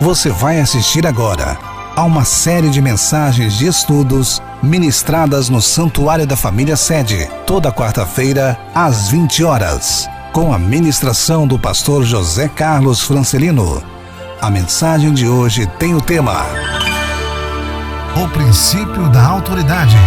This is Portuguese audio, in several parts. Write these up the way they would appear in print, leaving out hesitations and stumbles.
Você vai assistir agora a uma série de mensagens de estudos ministradas no Santuário da Família Sede, toda quarta-feira, às 20 horas, com a ministração do pastor José Carlos Francelino. A mensagem de hoje tem o tema: o princípio da autoridade.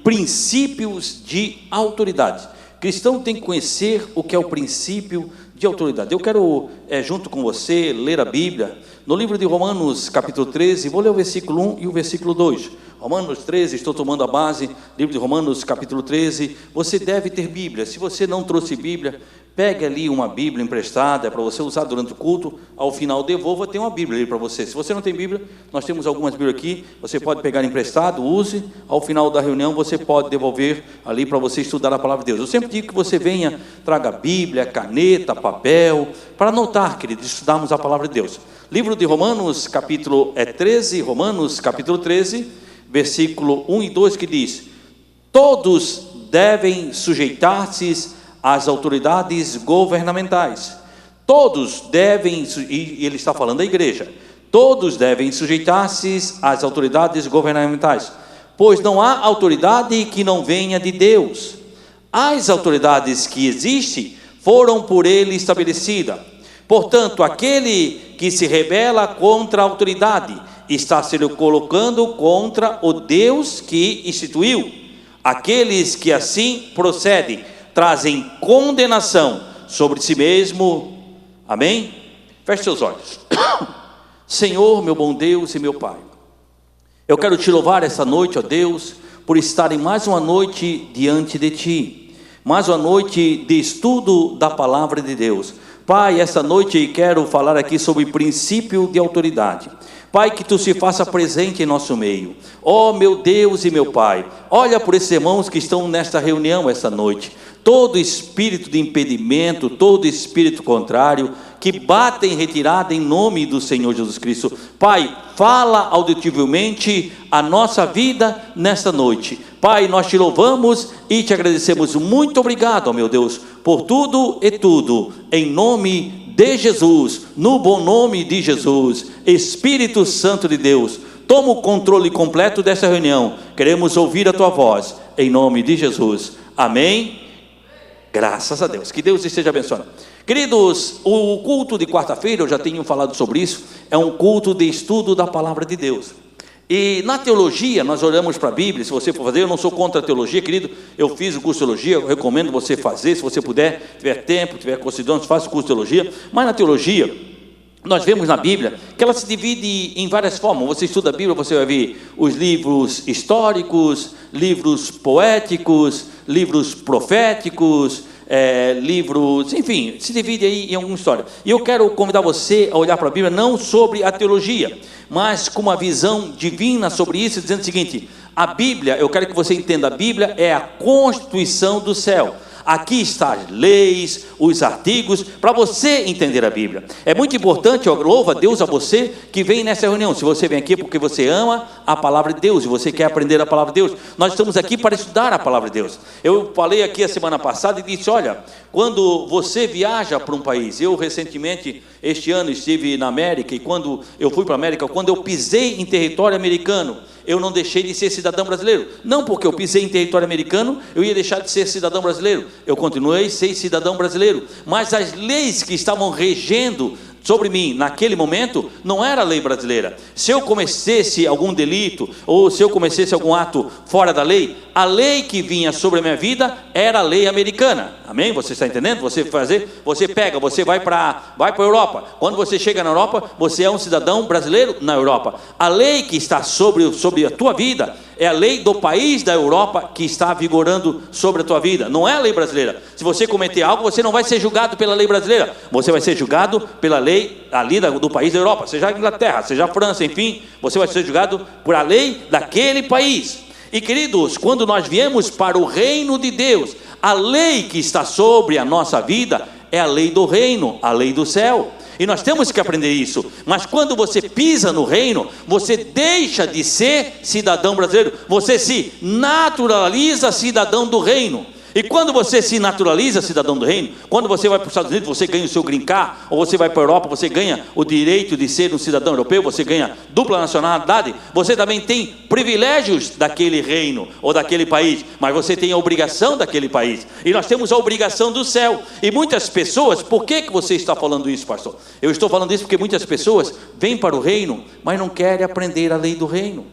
Princípios de autoridade. O cristão tem que conhecer o que é o princípio de autoridade. Eu quero, junto com você, ler a Bíblia no livro de Romanos, capítulo 13. Vou ler o versículo 1 e o versículo 2. Romanos 13, estou tomando a base, livro de Romanos, capítulo 13. Você deve ter Bíblia. Se você não trouxe Bíblia, pegue ali uma Bíblia emprestada para você usar durante o culto. Ao final, devolva, tem uma Bíblia ali para você. Se você não tem Bíblia, nós temos algumas Bíblias aqui. Você pode pegar emprestado, use. Ao final da reunião, você pode devolver ali para você estudar a palavra de Deus. Eu sempre digo que você venha, traga Bíblia, caneta, papel, para anotar, querido, estudarmos a palavra de Deus. Livro de Romanos, capítulo 13, Romanos, capítulo 13, versículo 1 e 2, que diz: todos devem sujeitar-se às autoridades governamentais. Todos devem, e ele está falando da igreja, todos devem sujeitar-se às autoridades governamentais, pois não há autoridade que não venha de Deus. As autoridades que existem foram por ele estabelecidas. Portanto, aquele que se rebela contra a autoridade está se colocando contra o Deus que instituiu. Aqueles que assim procedem trazem condenação sobre si mesmo. Amém? Feche seus olhos. Senhor, meu bom Deus e meu Pai, eu quero te louvar essa noite, ó Deus, por estar em mais uma noite diante de Ti, mais uma noite de estudo da palavra de Deus. Pai, essa noite quero falar aqui sobre princípio de autoridade. Pai, que Tu se faça presente em nosso meio. Ó meu Deus e meu Pai, olha por esses irmãos que estão nesta reunião essa noite. Todo espírito de impedimento, todo espírito contrário, que bata em retirada em nome do Senhor Jesus Cristo. Pai, fala audivelmente a nossa vida nesta noite. Pai, nós te louvamos e te agradecemos. Muito obrigado, ó meu Deus, por tudo e tudo, em nome de Jesus, no bom nome de Jesus. Espírito Santo de Deus, toma o controle completo dessa reunião. Queremos ouvir a Tua voz, em nome de Jesus. Amém? Graças a Deus, que Deus esteja abençoando. Queridos, o culto de quarta-feira, eu já tenho falado sobre isso, é um culto de estudo da palavra de Deus. E na teologia, nós olhamos para a Bíblia. Se você for fazer, eu não sou contra a teologia, querido, eu fiz o curso de teologia, eu recomendo você fazer, se você puder, tiver tempo, tiver consideração, faça o curso de teologia. Mas na teologia, nós vemos na Bíblia que ela se divide em várias formas. Você estuda a Bíblia, você vai ver os livros históricos, livros poéticos, livros proféticos, livros, enfim, se divide aí em alguma história. E eu quero convidar você a olhar para a Bíblia não sobre a teologia, mas com uma visão divina sobre isso, dizendo o seguinte: a Bíblia, eu quero que você entenda, a Bíblia é a constituição do céu. Aqui estão as leis, os artigos, para você entender a Bíblia. É muito importante, eu louvo a Deus a você que vem nessa reunião. Se você vem aqui porque você ama a palavra de Deus e você quer aprender a palavra de Deus, nós estamos aqui para estudar a palavra de Deus. Eu falei aqui a semana passada e disse: olha, quando você viaja para um país, eu recentemente, este ano, estive na América, e quando eu fui para a América, quando eu pisei em território americano, eu não deixei de ser cidadão brasileiro. Não porque eu pisei em território americano, eu ia deixar de ser cidadão brasileiro. Eu continuei a ser cidadão brasileiro. Mas as leis que estavam regendo sobre mim naquele momento não era a lei brasileira. Se eu cometesse algum delito, ou se eu cometesse algum ato fora da lei, a lei que vinha sobre a minha vida era a lei americana. Amém? Você está entendendo? Você vai para a Europa. Quando você chega na Europa, você é um cidadão brasileiro na Europa. A lei que está sobre a tua vida é a lei do país da Europa que está vigorando sobre a tua vida. Não é a lei brasileira. Se você cometer algo, você não vai ser julgado pela lei brasileira. Você vai ser julgado pela lei ali do país da Europa, seja a Inglaterra, seja a França, enfim. Você vai ser julgado por a lei daquele país. E queridos, quando nós viemos para o reino de Deus, a lei que está sobre a nossa vida é a lei do reino, a lei do céu. E nós temos que aprender isso. Mas quando você pisa no reino, você deixa de ser cidadão brasileiro, você se naturaliza cidadão do reino. E quando você se naturaliza cidadão do reino, quando você vai para os Estados Unidos, você ganha o seu green card, ou você vai para a Europa, você ganha o direito de ser um cidadão europeu, você ganha dupla nacionalidade, você também tem privilégios daquele reino ou daquele país, mas você tem a obrigação daquele país, e nós temos a obrigação do céu. E muitas pessoas, por que você está falando isso, pastor? Eu estou falando isso porque muitas pessoas vêm para o reino, mas não querem aprender a lei do reino,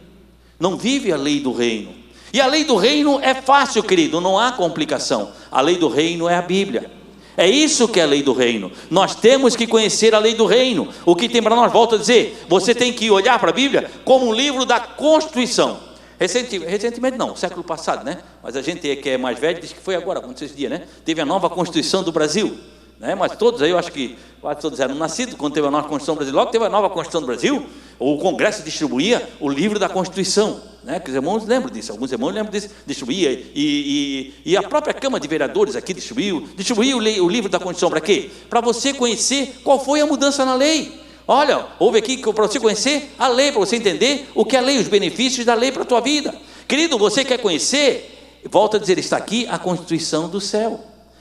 não vivem a lei do reino. E a lei do reino é fácil, querido, não há complicação. A lei do reino é a Bíblia. É isso que é a lei do reino. Nós temos que conhecer a lei do reino. O que tem para nós, volto a dizer, você tem que olhar para a Bíblia como um livro da Constituição. Recentemente não, século passado, né? Mas a gente que é mais velho diz que foi agora, aconteceu esse dia, né? Teve a nova Constituição do Brasil, né? Mas todos aí, eu acho que quase todos eram nascidos quando teve a nova Constituição do Brasil. Logo teve a nova Constituição do Brasil, o Congresso distribuía o livro da Constituição, né? Que os irmãos lembram disso, alguns irmãos lembram disso, distribuía, e a própria Câmara de Vereadores aqui distribuiu o livro da Constituição. Para quê? Para você conhecer qual foi a mudança na lei. Olha, houve aqui para você conhecer a lei, para você entender o que é a lei, os benefícios da lei para a tua vida. Querido, você quer conhecer? Volto a dizer, está aqui a Constituição do céu.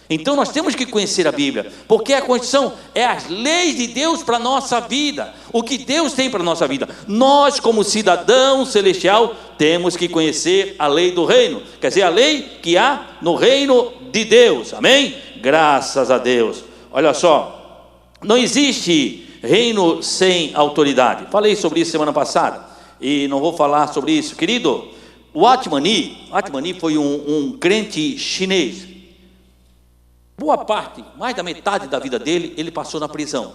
Então nós temos que conhecer a Bíblia, porque a Constituição é as leis de Deus para a nossa vida, o que Deus tem para a nossa vida. Nós, como cidadão celestial, temos que conhecer a lei do reino, quer dizer, a lei que há no reino de Deus, amém? Graças a Deus. Olha só, não existe reino sem autoridade. Falei sobre isso semana passada, e não vou falar sobre isso, querido. O Atmani foi um crente chinês. Boa parte, mais da metade da vida dele, ele passou na prisão.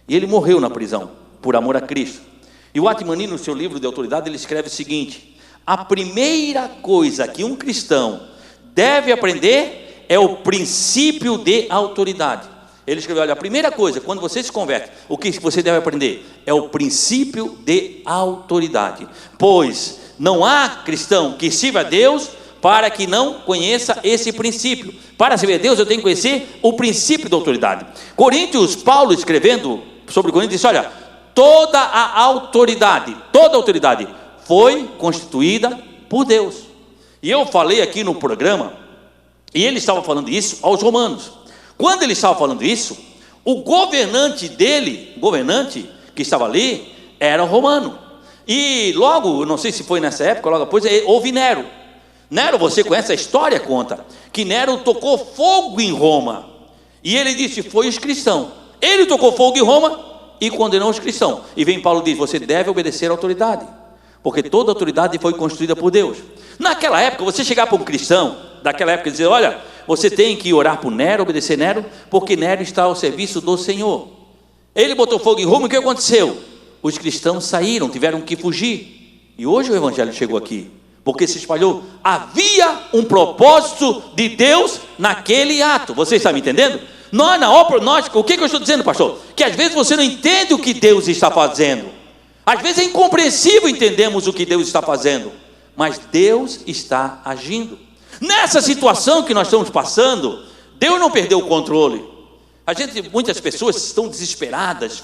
E ele morreu na prisão, por amor a Cristo. E o Atmani, no seu livro de autoridade, ele escreve o seguinte: a primeira coisa que um cristão deve aprender é o princípio de autoridade. Ele escreveu, olha, a primeira coisa, quando você se converte, o que você deve aprender é o princípio de autoridade. Pois não há cristão que sirva a Deus para que não conheça esse princípio. Para servir a Deus, eu tenho que conhecer o princípio da autoridade. Coríntios, Paulo escrevendo sobre Coríntios, disse, olha, toda autoridade foi constituída por Deus. E eu falei aqui no programa, e ele estava falando isso aos romanos. Quando ele estava falando isso, o governante que estava ali, era romano. E logo, não sei se foi nessa época, logo depois, houve Nero. Nero, você conhece a história, conta, que Nero tocou fogo em Roma. E ele disse, foi os cristãos. Ele tocou fogo em Roma e condenou os cristãos. E vem Paulo e diz, você deve obedecer à autoridade, porque toda autoridade foi constituída por Deus. Naquela época, você chegar para um cristão, daquela época, e dizer, olha, você tem que orar por Nero, obedecer Nero, porque Nero está ao serviço do Senhor. Ele botou fogo em Roma, e o que aconteceu? Os cristãos saíram, tiveram que fugir. E hoje o evangelho chegou aqui, porque se espalhou. Havia um propósito de Deus naquele ato. Você está me entendendo? O que eu estou dizendo, pastor? Que às vezes você não entende o que Deus está fazendo. Às vezes é incompreensível entendermos o que Deus está fazendo, mas Deus está agindo. Nessa situação que nós estamos passando, Deus não perdeu o controle. Muitas pessoas estão desesperadas,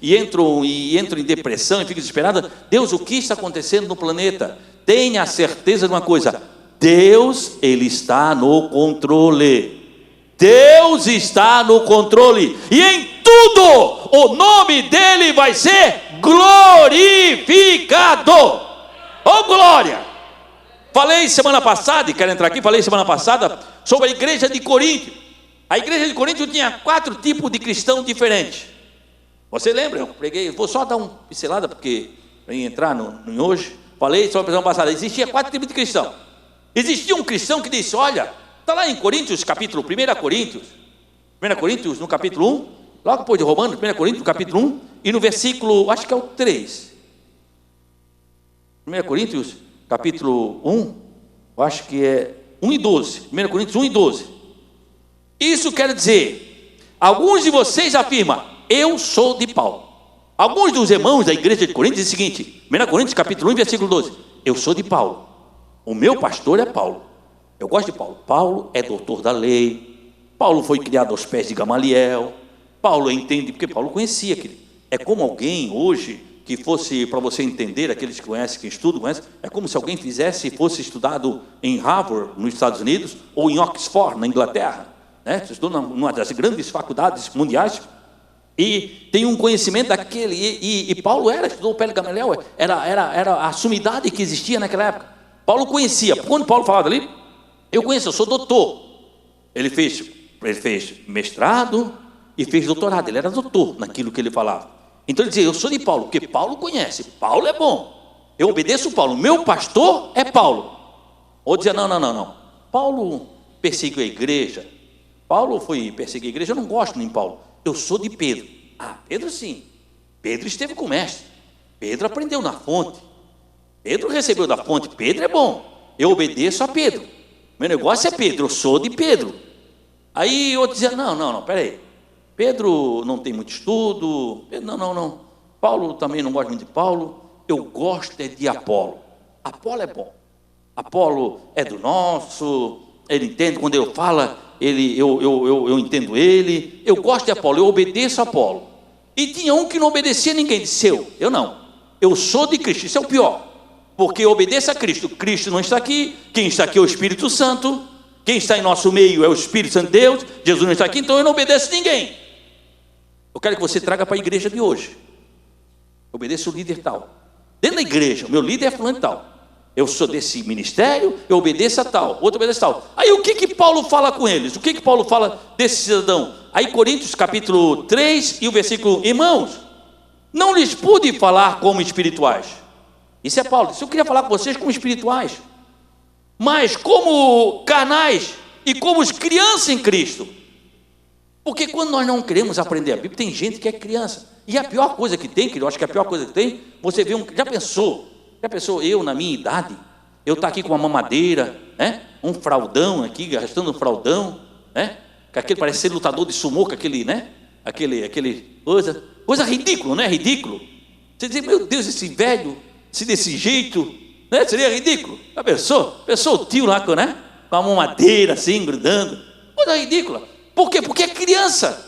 entram em depressão e ficam desesperadas. Deus, o que está acontecendo no planeta? Tenha a certeza de uma coisa: Deus, Ele está no controle. Deus está no controle, e em tudo o nome dEle vai ser glorificado. Oh glória! Falei semana passada, e quero entrar aqui, sobre a igreja de Corinto. A igreja de Corinto tinha 4 tipos de cristãos diferentes. Você lembra? Eu preguei, vou só dar uma pincelada, porque para entrar em hoje. Falei sobre a semana passada, existia 4 tipos de cristão. Existia um cristão que disse, olha, está lá em Coríntios, capítulo 1 Coríntios, no capítulo 1, logo depois de Romanos, 1 Coríntios, no capítulo 1, e no versículo, acho que é o 3. 1 Coríntios, capítulo 1, eu acho que é 1 e 12, 1 Coríntios 1 e 12. Isso quer dizer, alguns de vocês afirmam, eu sou de Paulo. Alguns dos irmãos da igreja de Corinto dizem o seguinte, 1 Coríntios capítulo 1, versículo 12, eu sou de Paulo, o meu pastor é Paulo, eu gosto de Paulo. Paulo é doutor da lei, Paulo foi criado aos pés de Gamaliel, Paulo entende, porque Paulo conhecia aquele. É como alguém hoje que fosse, para você entender, aqueles que conhecem, que estudam, conhecem, é como se alguém fosse estudado em Harvard, nos Estados Unidos, ou em Oxford, na Inglaterra, né? Estudou numa das grandes faculdades mundiais, e tem um conhecimento daquele, e Paulo estudou o Pé de Gamaliel, era a sumidade que existia naquela época. Paulo conhecia, quando Paulo falava ali, eu sou doutor. Ele fez mestrado e fez doutorado, ele era doutor naquilo que ele falava. Então ele dizia, eu sou de Paulo, porque Paulo conhece, Paulo é bom, eu obedeço Paulo, meu pastor é Paulo. Ou dizia, não, Paulo perseguiu a igreja, Paulo foi perseguir a igreja, eu não gosto nem Paulo, eu sou de Pedro. Pedro sim, Pedro esteve com o mestre, Pedro aprendeu na fonte, Pedro recebeu da fonte, Pedro é bom, eu obedeço a Pedro, meu negócio é Pedro, eu sou de Pedro. Aí outro dizia, não, peraí, Pedro não tem muito estudo, Pedro, não, Paulo também não gosta muito de Paulo, eu gosto é de Apolo. Apolo é bom, Apolo é do nosso, ele entende, quando eu falo, eu entendo ele, eu gosto de Apolo, eu obedeço a Apolo. E tinha um que não obedecia a ninguém, disse eu não, eu sou de Cristo, isso é o pior, porque eu obedeço a Cristo, Cristo não está aqui, quem está aqui é o Espírito Santo, quem está em nosso meio é o Espírito Santo de Deus, Jesus não está aqui, então eu não obedeço a ninguém. Eu quero que você traga para a igreja de hoje. Obedeça o líder tal. Dentro da igreja, o meu líder é fulano tal. Eu sou desse ministério, eu obedeço a tal, outro obedece a tal. Aí o que Paulo fala com eles? O que Paulo fala desse cidadão? Aí Coríntios capítulo 3 e o versículo, irmãos, não lhes pude falar como espirituais. Isso é Paulo, eu queria falar com vocês como espirituais, mas como carnais e como crianças em Cristo. Porque quando nós não queremos aprender a Bíblia, tem gente que é criança. E a pior coisa que tem, eu acho que a pior coisa que tem, você vê já pensou eu na minha idade, eu estar aqui com uma mamadeira, né? Um fraldão aqui, arrastando um fraldão, né? Com aquele, parece ser lutador de sumô, com aquele, né? Aquele coisa ridícula, não é ridículo? Você diz, meu Deus, esse velho, se desse jeito, né? Seria ridículo. Já pensou o tio lá, né? Com a mamadeira assim, grudando, coisa ridícula. Por quê? Porque é criança.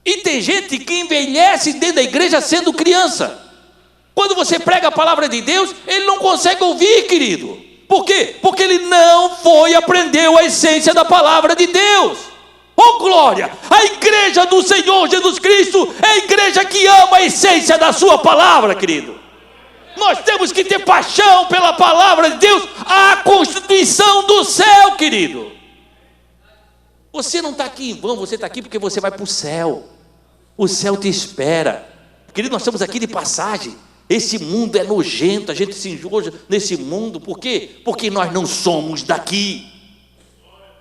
E tem gente que envelhece dentro da igreja sendo criança. Quando você prega a palavra de Deus, ele não consegue ouvir, querido. Por quê? Porque ele não aprendeu a essência da palavra de Deus. Oh glória! A igreja do Senhor Jesus Cristo é a igreja que ama a essência da sua palavra, querido. Nós temos que ter paixão pela palavra de Deus, a constituição do céu, querido. Você não está aqui em vão, você está aqui porque você vai para o céu. O céu te espera. Querido, nós estamos aqui de passagem. Esse mundo é nojento, a gente se enjoa nesse mundo. Por quê? Porque nós não somos daqui.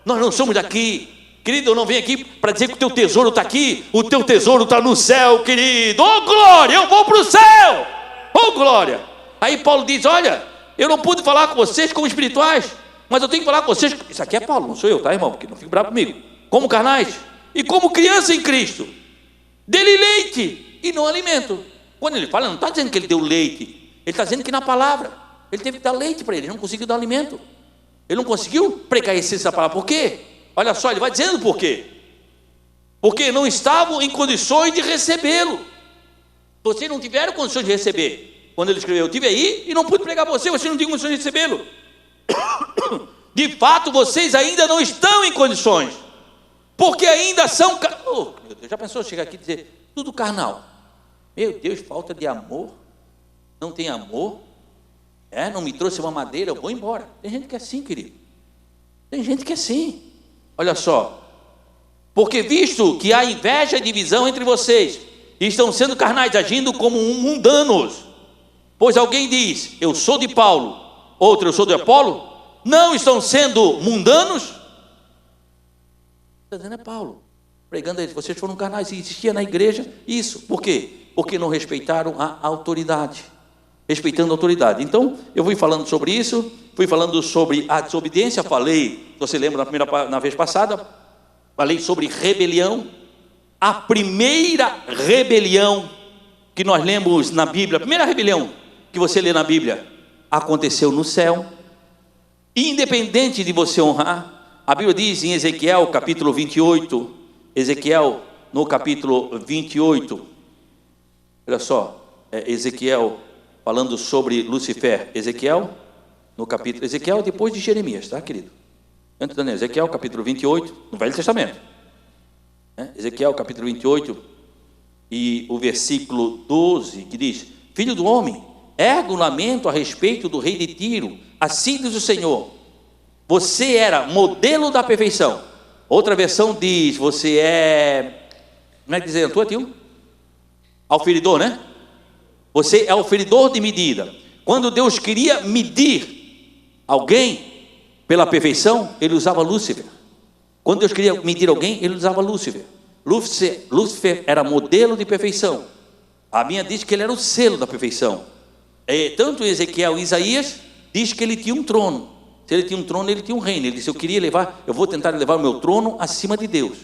Nós não somos daqui. Querido, eu não venho aqui para dizer que o teu tesouro está aqui. O teu tesouro está no céu, querido. Oh glória, eu vou para o céu. Oh glória. Aí Paulo diz, olha, eu não pude falar com vocês como espirituais, mas eu tenho que falar com vocês, isso aqui é Paulo, não sou eu, tá irmão, porque não fique bravo comigo, como carnais, e como criança em Cristo, dê-lhe leite e não alimento. Quando ele fala, não está dizendo que ele deu leite, ele está dizendo que na palavra, ele teve que dar leite para ele não conseguiu dar alimento, ele não conseguiu pregar a essência da palavra. Por quê? Olha só, ele vai dizendo por quê, porque não estavam em condições de recebê-lo. Vocês não tiveram condições de receber. Quando ele escreveu, eu estive aí e não pude pregar para você não tinha condições de recebê-lo. De fato, vocês ainda não estão em condições, porque ainda são... Oh, meu Deus, já pensou chegar aqui e dizer, tudo carnal? Meu Deus, falta de amor, não tem amor, não me trouxe uma madeira, eu vou embora. Tem gente que é assim, querido, tem gente que é assim. Olha só, porque visto que há inveja e divisão entre vocês, e estão sendo carnais, agindo como mundanos, pois alguém diz, eu sou de Paulo, outro, eu sou de Apolo, não estão sendo mundanos? Está dizendo é Paulo, pregando a eles, vocês foram carnais, e existia na igreja isso. Por quê? Porque não respeitaram a autoridade, respeitando a autoridade. Então, eu fui falando sobre isso, fui falando sobre a desobediência, falei, você lembra na vez passada, falei sobre rebelião. A primeira rebelião que nós lemos na Bíblia, a primeira rebelião que você lê na Bíblia, aconteceu no céu. Independente de você honrar, a Bíblia diz em Ezequiel capítulo 28, Ezequiel no capítulo 28, olha só, Ezequiel, falando sobre Lucifer. Ezequiel, no capítulo... Ezequiel depois de Jeremias, tá, querido? Antes da Ezequiel, capítulo 28, no Velho Testamento. Ezequiel, capítulo 28, e o versículo 12, que diz: Filho do homem, erga um lamento a respeito do rei de Tiro. Assim diz o Senhor: você era modelo da perfeição. Outra versão diz: você é... Como é que diz a tua, tio? Auferidor, né? Você é auferidor de medida. Quando Deus queria medir alguém pela perfeição, ele usava Lúcifer. Quando Deus queria medir alguém, ele usava Lúcifer. Lúcifer era modelo de perfeição. A minha diz que ele era o selo da perfeição. Tanto Ezequiel e Isaías diz que ele tinha um trono. Se ele tinha um trono, ele tinha um reino. Ele disse: eu vou tentar levar o meu trono acima de Deus.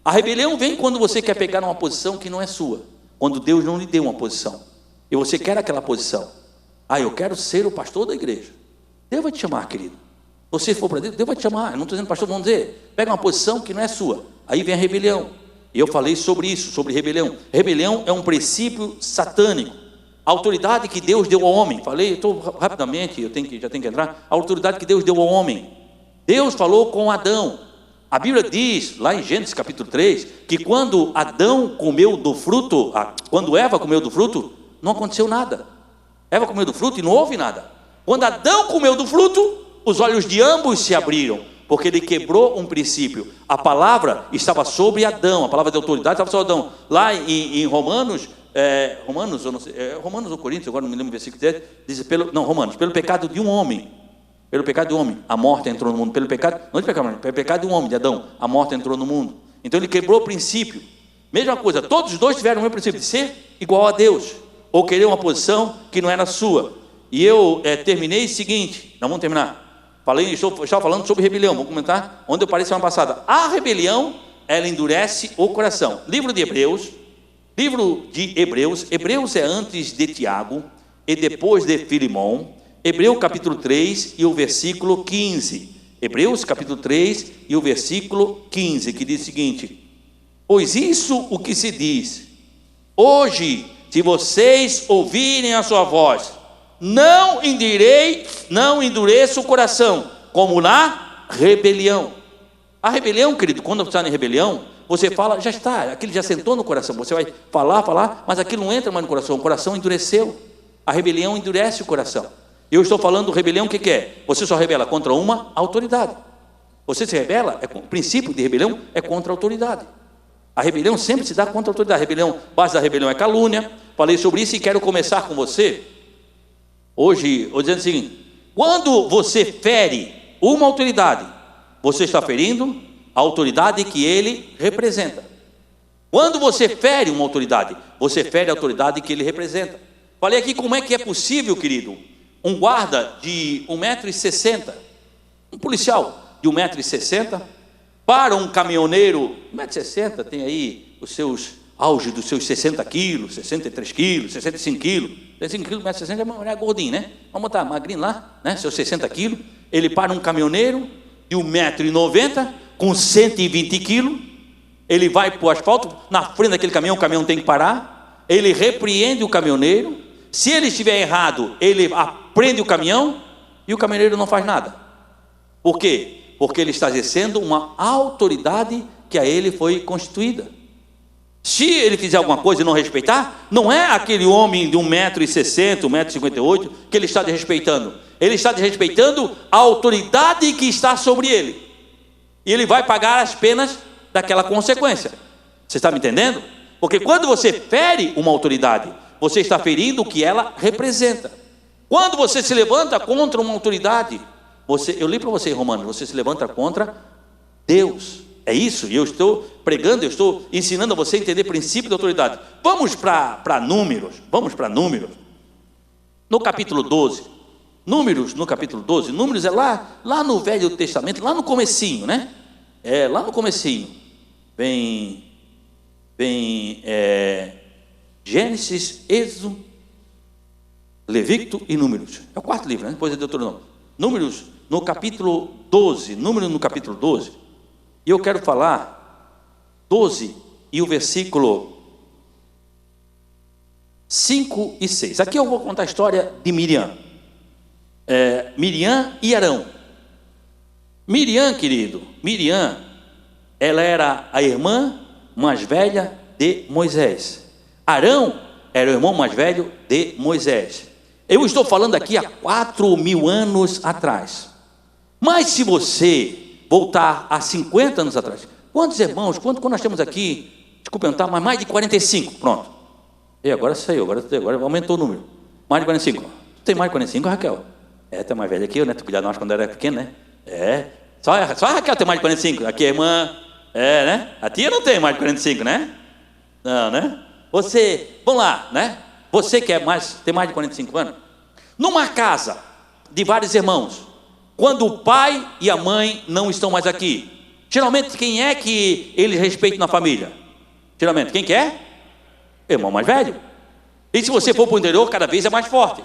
A rebelião vem quando você quer pegar uma posição que não é sua, quando Deus não lhe deu uma posição, e você quer aquela posição. Eu quero ser o pastor da igreja. Deus vai te chamar, querido. Se você for para Deus vai te chamar. Eu não estou dizendo, pastor, vamos dizer, pega uma posição que não é sua. Aí vem a rebelião. E eu falei sobre isso, sobre rebelião. Rebelião é um princípio satânico. A autoridade que Deus deu ao homem, rapidamente, já tenho que entrar. A autoridade que Deus deu ao homem. Deus falou com Adão. A Bíblia diz, lá em Gênesis capítulo 3, que quando Adão comeu do fruto, quando Eva comeu do fruto, não aconteceu nada. Eva comeu do fruto e não houve nada. Quando Adão comeu do fruto, os olhos de ambos se abriram, porque ele quebrou um princípio. A palavra estava sobre Adão, a palavra de autoridade estava sobre Adão. Lá em Romanos, eu não sei, Romanos ou Coríntios, agora não me lembro o versículo 10, diz, Romanos, pelo pecado de um homem, a morte entrou no mundo. Pelo pecado de um homem, de Adão, a morte entrou no mundo. Então ele quebrou o princípio. Mesma coisa, todos os dois tiveram o mesmo princípio de ser igual a Deus, ou querer uma posição que não era sua. E eu terminei o seguinte, nós vamos terminar. Estava falando sobre rebelião, vou comentar onde eu parei semana passada. A rebelião, ela endurece o coração. Livro de Hebreus, Hebreus é antes de Tiago e depois de Filemão. Hebreus capítulo 3 e o versículo 15. Hebreus capítulo 3 e o versículo 15, que diz o seguinte: pois isso o que se diz: hoje, se vocês ouvirem a sua voz, não endureça o coração, como na rebelião. A rebelião, querido, quando você está em rebelião, você fala, já está, aquilo já sentou no coração. Você vai falar, mas aquilo não entra mais no coração. O coração endureceu. A rebelião endurece o coração. Eu estou falando rebelião, o que é? Você só rebela contra uma autoridade. Você se rebela, o princípio de rebelião é contra a autoridade. A rebelião sempre se dá contra a autoridade. A base da rebelião é calúnia. Falei sobre isso e quero começar com você hoje, dizendo assim: quando você fere uma autoridade, você está ferindo a autoridade que ele representa. Quando você fere uma autoridade, você fere a autoridade que ele representa. Falei aqui como é que é possível, querido, um guarda de 1,60 m, um policial de 1,60 m, para um caminhoneiro, 1,60 m, tem aí os seus auge dos seus 60 quilos, 63 quilos, 65 quilos, 65 quilos, 1,60 m é gordinho, né? Vamos botar magrinho lá, né? Seus 60 quilos, ele para um caminhoneiro de 1,90 m, com 120 quilos, ele vai para o asfalto, na frente daquele caminhão, o caminhão tem que parar, ele repreende o caminhoneiro, se ele estiver errado, ele prende o caminhão, e o caminhoneiro não faz nada. Por quê? Porque ele está exercendo uma autoridade que a ele foi constituída. Se ele fizer alguma coisa e não respeitar, não é aquele homem de 1,60 m, 1,58 m, que ele está desrespeitando. Ele está desrespeitando a autoridade que está sobre ele. E ele vai pagar as penas daquela consequência. Você está me entendendo? Porque quando você fere uma autoridade, você está ferindo o que ela representa. Quando você se levanta contra uma autoridade, eu li para você em Romanos, você se levanta contra Deus. É isso, e eu estou pregando, eu estou ensinando a você a entender o princípio da autoridade. Vamos para Números, no capítulo 12. Números, no capítulo 12, Números é lá no Velho Testamento, lá no comecinho, né? Lá no comecinho. Vem Gênesis, Êxodo, Levítico e Números. É o quarto livro, né? Depois é Deuteronômio. Números no capítulo 12, e eu quero falar 12 e o versículo 5 e 6. Aqui eu vou contar a história de Miriam. Miriam e Arão. Miriam, querido, ela era a irmã mais velha de Moisés. Arão era o irmão mais velho de Moisés. Eu estou falando aqui há 4.000 anos atrás. Mas se você voltar a 50 anos atrás, quantos irmãos, quando nós temos aqui, desculpa perguntar, mas mais de 45, pronto. E agora saiu, agora aumentou o número. Mais de 45. Tu tem mais de 45, Raquel? Tu é mais velha que eu, né? Tu cuidava de nós quando era pequeno, né? Só a Raquel tem mais de 45. Aqui a irmã, né? A tia não tem mais de 45, né? Não, né? Você, vamos lá, né? Você que tem mais de 45 anos, numa casa de vários irmãos, quando o pai e a mãe não estão mais aqui, geralmente quem é que eles respeitam na família? Geralmente, quem que é? Irmão mais velho. E se você for para o interior, cada vez é mais forte.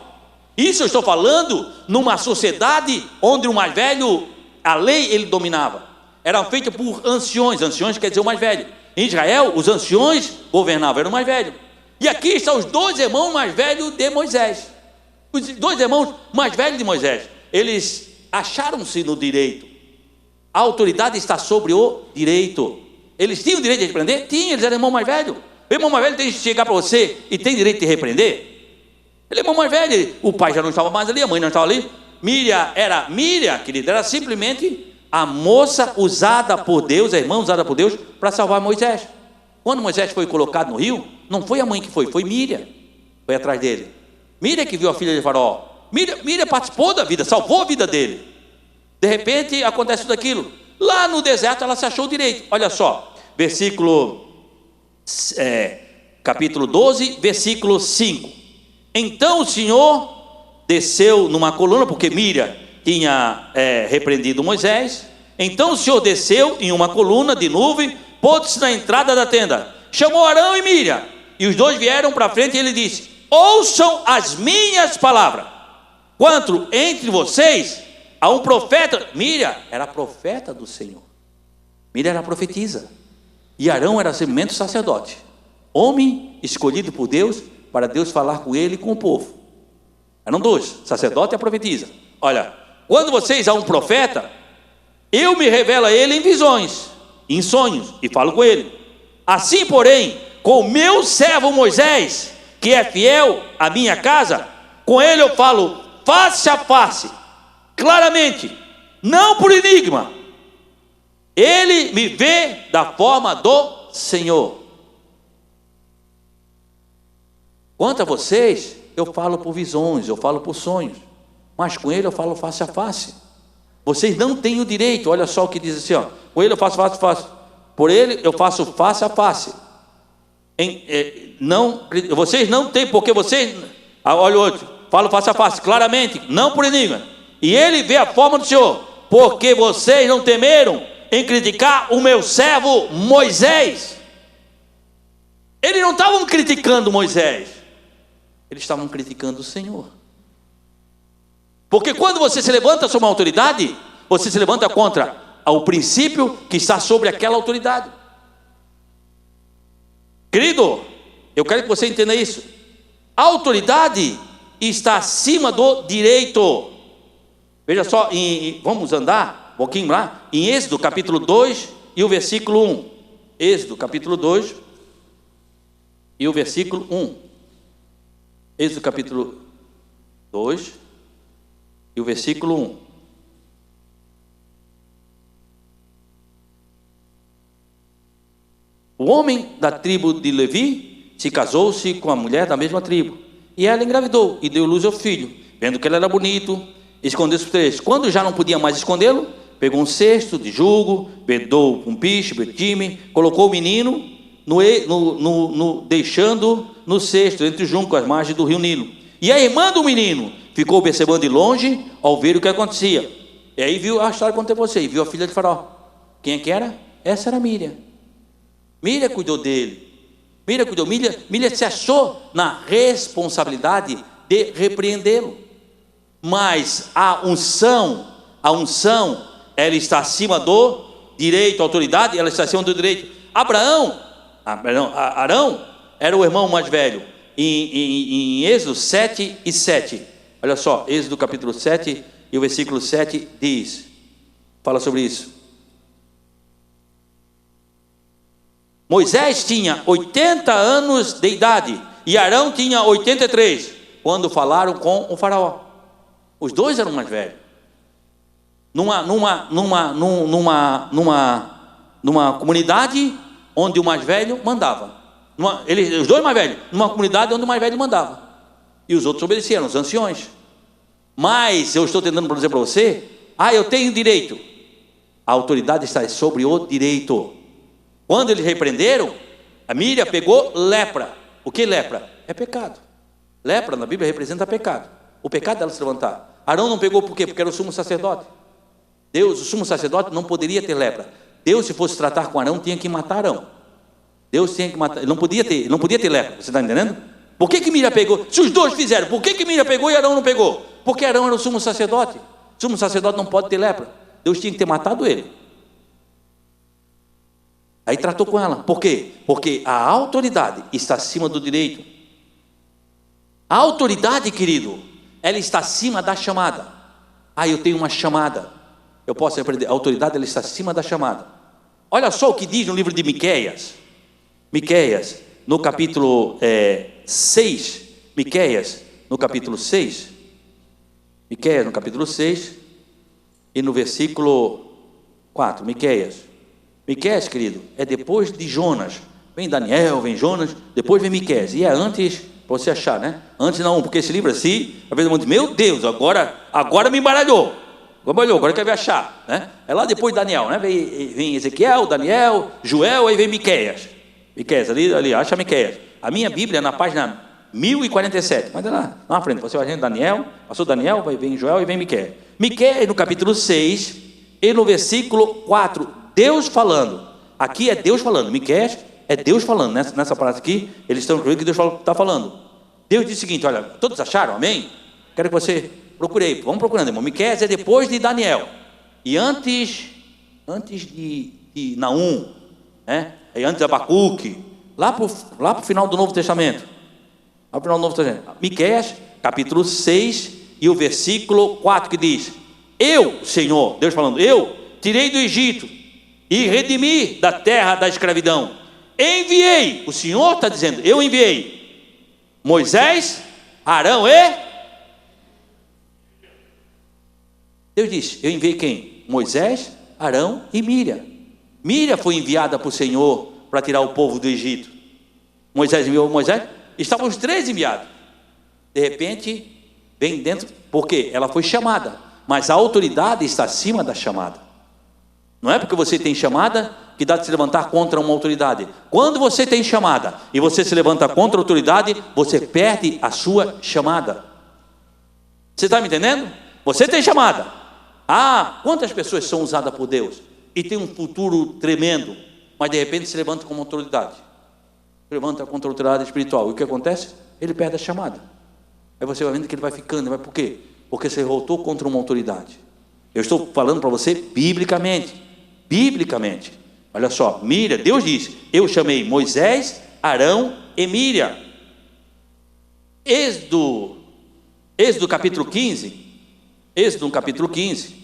Isso eu estou falando numa sociedade onde o mais velho, a lei ele dominava. Era feita por anciões quer dizer o mais velho. Em Israel, os anciões governavam, era o mais velho. E aqui estão os 2 irmãos mais velhos de Moisés. Os 2 irmãos mais velhos de Moisés. Eles acharam-se no direito. A autoridade está sobre o direito. Eles tinham o direito de repreender? Tinham, eles eram irmão mais velho. O irmão mais velho tem que chegar para você e tem direito de repreender? Ele é irmão mais velho, o pai já não estava mais ali, a mãe não estava ali. Miriam, querida, era simplesmente a moça usada por Deus, a irmã usada por Deus para salvar Moisés. Quando Moisés foi colocado no rio, não foi a mãe que foi Miriam, foi atrás dele. Miriam que viu a filha de Faraó. Miriam participou da vida, salvou a vida dele. De repente acontece tudo aquilo. Lá no deserto ela se achou direito. Olha só, capítulo 12, versículo 5. Então o Senhor desceu numa coluna, porque Miriam tinha repreendido Moisés. Então o Senhor desceu em uma coluna de nuvem, pôs-se na entrada da tenda, chamou Arão e Miriam, e os 2 vieram para frente, e ele disse: ouçam as minhas palavras. Quanto entre vocês há um profeta. Miriam era profeta do Senhor. Miriam era profetisa. E Arão era simplesmente sacerdote, homem escolhido por Deus, para Deus falar com ele e com o povo. Eram 2, sacerdote e a profetisa. Olha, quando vocês há um profeta, eu me revelo a ele em visões, em sonhos, e falo com ele. Assim, porém, com o meu servo Moisés, que é fiel à minha casa, com ele eu falo face a face, claramente, não por enigma. Ele me vê da forma do Senhor. Quanto a vocês, eu falo por visões, eu falo por sonhos, mas com ele eu falo face a face. Vocês não têm o direito, olha só o que diz assim, com ele eu faço face a face, por ele eu faço face a face. Vocês não têm, porque vocês, olha o outro, falo face a face, claramente, não por enigma. E ele vê a forma do Senhor, porque vocês não temeram em criticar o meu servo Moisés. Eles não estavam criticando Moisés, eles estavam criticando o Senhor. Porque quando você se levanta sobre uma autoridade, você se levanta contra o princípio que está sobre aquela autoridade. Querido, eu quero que você entenda isso. A autoridade está acima do direito. Veja só, vamos andar um pouquinho lá, em Êxodo capítulo 2 e o versículo 1. Êxodo capítulo 2 e o versículo 1. Êxodo capítulo 2 e o versículo 1. O homem da tribo de Levi se casou-se com a mulher da mesma tribo, e ela engravidou e deu luz ao filho. Vendo que ele era bonito, escondeu-se por 3. Quando já não podia mais escondê-lo, pegou um cesto de jugo, vedou um piche, betime, colocou o menino deixando no cesto, entre os juncos, às margens do rio Nilo. E a irmã do menino ficou observando de longe ao ver o que acontecia. E aí viu a história que contei para você, e viu a filha de Faraó. Quem é que era? Essa era Miriam. Miriam cuidou dele. Miriam se achou na responsabilidade de repreendê-lo. Mas a unção, ela está acima do direito, a autoridade, ela está acima do direito. Arão era o irmão mais velho, em Êxodo 7 e 7. Olha só, Êxodo capítulo 7 e o versículo 7 diz, fala sobre isso. Moisés tinha 80 anos de idade e Arão tinha 83, quando falaram com o faraó. Os dois eram mais velhos. Numa comunidade onde o mais velho mandava. Os dois mais velhos, numa comunidade onde o mais velho mandava. E os outros obedeciam, os anciões. Mas eu estou tentando dizer para você, eu tenho direito. A autoridade está sobre o direito. Quando eles repreenderam, a Míriam pegou lepra. O que lepra? É pecado. Lepra na Bíblia representa pecado. O pecado dela se levantar. Arão não pegou por quê? Porque era o sumo sacerdote. Deus, o sumo sacerdote, não poderia ter lepra. Deus, se fosse tratar com Arão, tinha que matar Arão. Deus tinha que matar, ele não podia ter lepra. Você está entendendo? Por que Míriam pegou? Se os dois fizeram, por que Míriam pegou e Arão não pegou? Porque Arão era o sumo sacerdote. O sumo sacerdote não pode ter lepra. Deus tinha que ter matado ele. Aí tratou com ela. Por quê? Porque a autoridade está acima do direito. A autoridade, querido, ela está acima da chamada. Eu tenho uma chamada. Eu posso aprender. A autoridade, ela está acima da chamada. Olha só o que diz no livro de Miqueias. Miqueias, no capítulo 6. Miqueias, no capítulo 6. Miqueias, no capítulo 6. E no versículo 4. Miqueias, querido, é depois de Jonas. Vem Daniel, vem Jonas, depois vem Miqueias. E é antes, para você achar, né? Antes não, porque esse livro assim, às vezes eu digo, meu Deus, agora me embaralhou. Agora quer ver achar, né? É lá depois de Daniel, né? Vem Ezequiel, Daniel, Joel, aí vem Miqueias. Miqueias, ali, acha Miqueias. A minha Bíblia é na página 1047. Mas é lá na frente, você vai vendo Daniel, passou Daniel, vem Joel e vem Miqueias. Miqueias no capítulo 6 e no versículo 4. Deus falando, aqui é Deus falando, Miqueias é Deus falando, nessa parte aqui, eles estão incluindo que Deus está falando. Deus diz o seguinte, olha, todos acharam, amém? Quero que você procure aí, vamos procurando, irmão. Miqueias é depois de Daniel, e antes de Naum, né? E antes de Abacuque, lá para o final do Novo Testamento, Miqueias, capítulo 6, e o versículo 4, que diz, eu, Senhor, Deus falando, eu tirei do Egito, e redimi da terra da escravidão. Enviei, o Senhor está dizendo, eu enviei Moisés, Arão e... Deus diz, eu enviei quem? Moisés, Arão e Míriam. Míriam foi enviada para o Senhor para tirar o povo do Egito. Moisés enviou Moisés, estavam os três enviados. De repente, vem dentro, porque ela foi chamada, mas a autoridade está acima da chamada. Não é porque você tem chamada que dá de se levantar contra uma autoridade. Quando você tem chamada e você se levanta contra a autoridade, você perde a sua chamada. Você está me entendendo? Você tem chamada. Quantas pessoas são usadas por Deus e tem um futuro tremendo, mas de repente se levanta como autoridade, se levanta contra a autoridade espiritual, e o que acontece? Ele perde a chamada. Aí você vai vendo que ele vai ficando. Mas por quê? Porque você voltou contra uma autoridade. Eu estou falando para você biblicamente. Olha só, Míriam, Deus disse, eu chamei Moisés, Arão e Míriam. Êxodo capítulo 15. Êxodo no capítulo 15.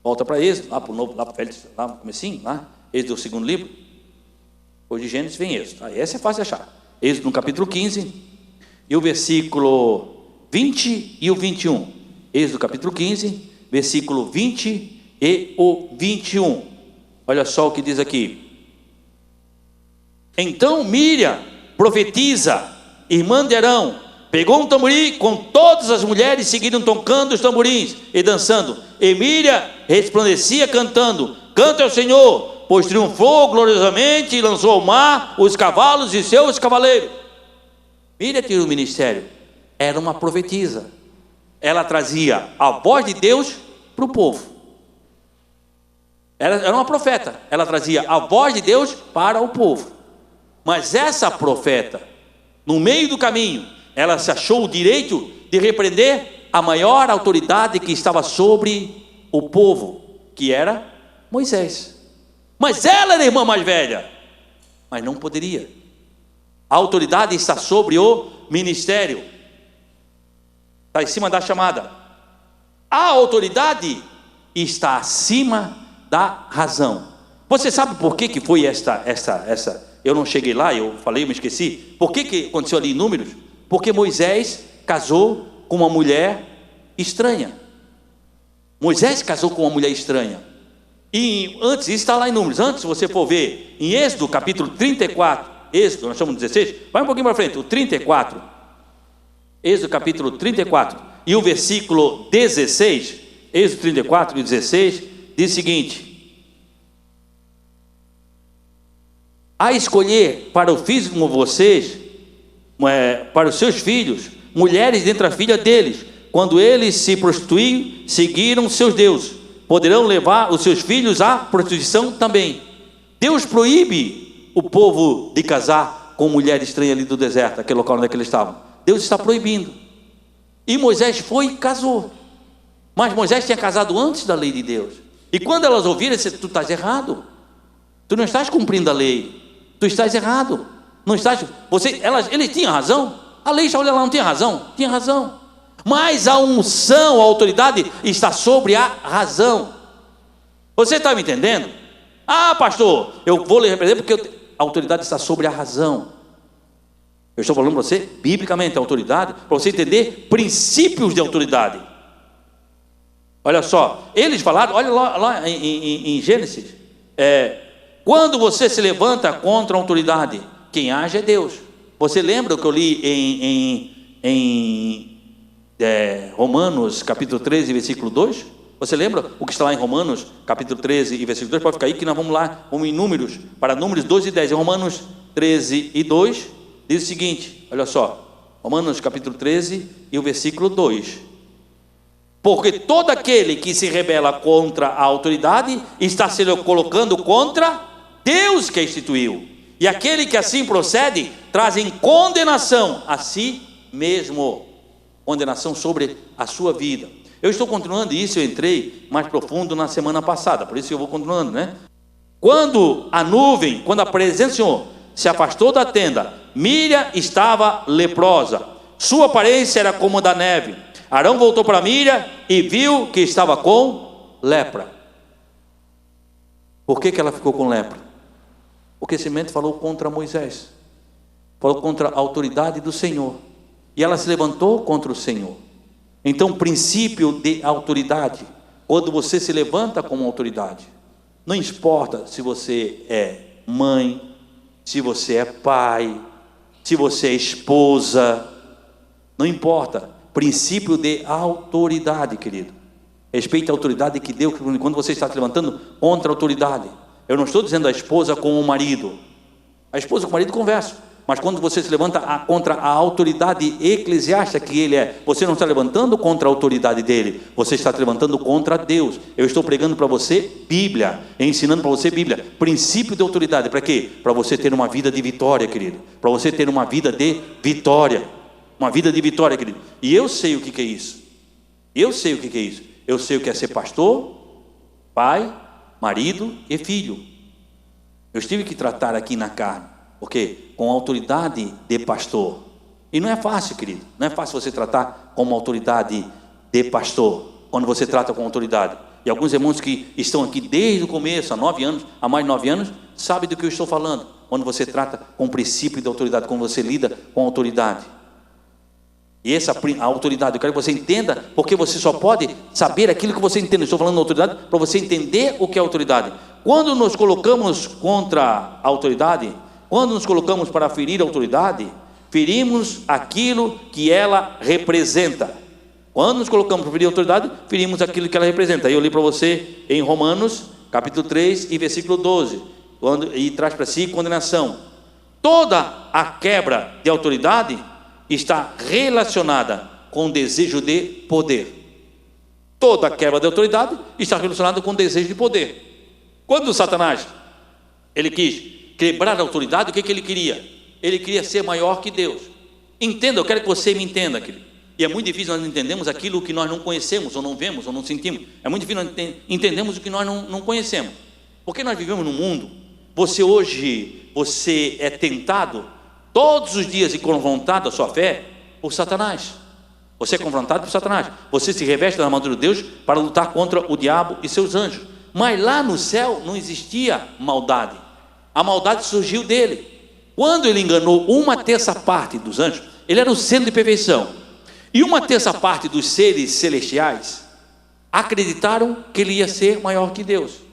Volta para Êxodo, lá para o novo, lá no comecinho, lá, Êxodo o segundo livro. Depois de Gênesis vem Êxodo. Essa é fácil de achar. Êxodo no capítulo 15 e o versículo 20 e o 21. Êxodo capítulo 15, versículo 20 e o 21. Olha só o que diz aqui. Então Míriam, profetiza, irmã de Arão, pegou um tamborim com todas as mulheres, seguiram tocando os tamborins e dançando. E Míriam resplandecia cantando, canta ao Senhor, pois triunfou gloriosamente e lançou ao mar os cavalos e seus cavaleiros. Míriam tinha o ministério, era uma profetisa. Ela trazia a voz de Deus para o povo. Ela era uma profeta, ela trazia a voz de Deus para o povo. Mas essa profeta, no meio do caminho, ela se achou o direito de repreender a maior autoridade que estava sobre o povo, que era Moisés. Mas ela era a irmã mais velha, mas não poderia. A autoridade está sobre o ministério, está em cima da chamada. A autoridade está acima da razão. Você sabe por que foi essa? Eu não cheguei lá, eu falei, eu me esqueci. Por que aconteceu ali em Números? Porque Moisés casou com uma mulher estranha. Moisés casou com uma mulher estranha. E antes, isso está lá em Números. Antes, se você for ver em Êxodo capítulo 34, Êxodo, nós estamos no 16, vai um pouquinho para frente, o 34, Êxodo capítulo 34, e o versículo 16, Êxodo 34 e 16, diz o seguinte: a escolher para o filho de vocês, para os seus filhos, mulheres dentre a filha deles, quando eles se prostituem, seguiram seus deuses, poderão levar os seus filhos à prostituição também. Deus proíbe o povo de casar com mulher estranha ali do deserto, aquele local onde eles estavam. Deus está proibindo. E Moisés foi e casou. Mas Moisés tinha casado antes da lei de Deus. E quando elas ouviram, disse: tu estás errado. Tu não estás cumprindo a lei. Tu estás errado. Não estás. Eles tinham razão. A lei já olha lá, não tinha razão? Tinha razão. Mas a unção, a autoridade está sobre a razão. Você está me entendendo? Ah, pastor, eu vou lhe repreender porque a autoridade está sobre a razão. Eu estou falando para você, biblicamente, a autoridade, para você entender princípios de autoridade. Olha só, eles falaram, olha lá em Gênesis, quando você se levanta contra a autoridade, quem age é Deus. Você lembra o que eu li em Romanos capítulo 13, versículo 2? Você lembra o que está lá em Romanos capítulo 13 e versículo 2? Pode ficar aí que nós vamos lá, vamos em Números, para Números 12 e 10. Em Romanos 13 e 2 diz o seguinte, olha só, Romanos capítulo 13 e o versículo 2: porque todo aquele que se rebela contra a autoridade está se colocando contra Deus que a instituiu, e aquele que assim procede trazem condenação a si mesmo, condenação sobre a sua vida. Eu estou continuando isso, eu entrei mais profundo na semana passada, por isso eu vou continuando, né? Quando a presença do Senhor se afastou da tenda, Míriam estava leprosa, sua aparência era como a da neve. Arão voltou para Míriam e viu que estava com lepra. Por que ela ficou com lepra? Porque esse mente falou contra Moisés, falou contra a autoridade do Senhor, e ela se levantou contra o Senhor. Então, princípio de autoridade, quando você se levanta como autoridade, não importa se você é mãe, se você é pai, se você é esposa, não importa, princípio de autoridade, querido. Respeite a autoridade que deu, quando você está se levantando contra a autoridade. Eu não estou dizendo a esposa com o marido, a esposa com o marido conversa. Mas quando você se levanta contra a autoridade eclesiástica que ele é, você não está levantando contra a autoridade dele, você está se levantando contra Deus. Eu estou pregando para você Bíblia, ensinando para você Bíblia, princípio de autoridade. Para quê? Para você ter uma vida de vitória, querido. Para você ter uma vida de vitória. Uma vida de vitória, querido. E eu sei o que é isso. Eu sei o que é isso. Eu sei o que é ser pastor, pai, marido e filho. Eu tive que tratar aqui na carne. Por quê? Com autoridade de pastor. E não é fácil, querido. Não é fácil você tratar como autoridade de pastor, quando você trata com autoridade. E alguns irmãos que estão aqui desde o começo, há mais de 9 anos, sabem do que eu estou falando. Quando você trata com o princípio de autoridade, quando você lida com autoridade. E essa autoridade, eu quero que você entenda, porque você só pode saber aquilo que você entende. Eu estou falando de autoridade para você entender o que é autoridade. Quando nos colocamos contra a autoridade, quando nos colocamos para ferir a autoridade, ferimos aquilo que ela representa. Quando nos colocamos para ferir a autoridade, ferimos aquilo que ela representa. Aí eu li para você em Romanos, capítulo 3 e versículo 12, e traz para si condenação. Toda a quebra de autoridade está relacionada com o desejo de poder. Toda a quebra de autoridade está relacionada com o desejo de poder. Quando Satanás, ele quis quebrar a autoridade, o que ele queria? Ele queria ser maior que Deus. Entenda, eu quero que você me entenda, querido. E é muito difícil nós entendermos aquilo que nós não conhecemos, ou não vemos, ou não sentimos. É muito difícil nós entendermos o que nós não conhecemos. Porque nós vivemos num mundo, você hoje é tentado todos os dias e confrontado a sua fé por Satanás. Você é confrontado por Satanás. Você se reveste da armadura de Deus para lutar contra o diabo e seus anjos. Mas lá no céu não existia maldade. A maldade surgiu dele. Quando ele enganou 1/3 dos anjos, ele era o selo de perfeição. E 1/3 dos seres celestiais acreditaram que ele ia ser maior que Deus.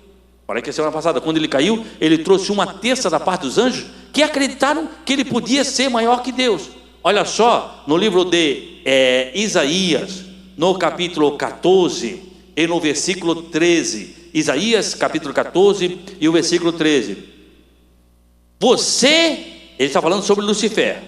Falei que a semana passada, quando ele caiu, ele trouxe 1/3 dos anjos que acreditaram que ele podia ser maior que Deus. Olha só, no livro de Isaías, no capítulo 14 e no versículo 13. Isaías capítulo 14 e o versículo 13. Ele está falando sobre Lucifer,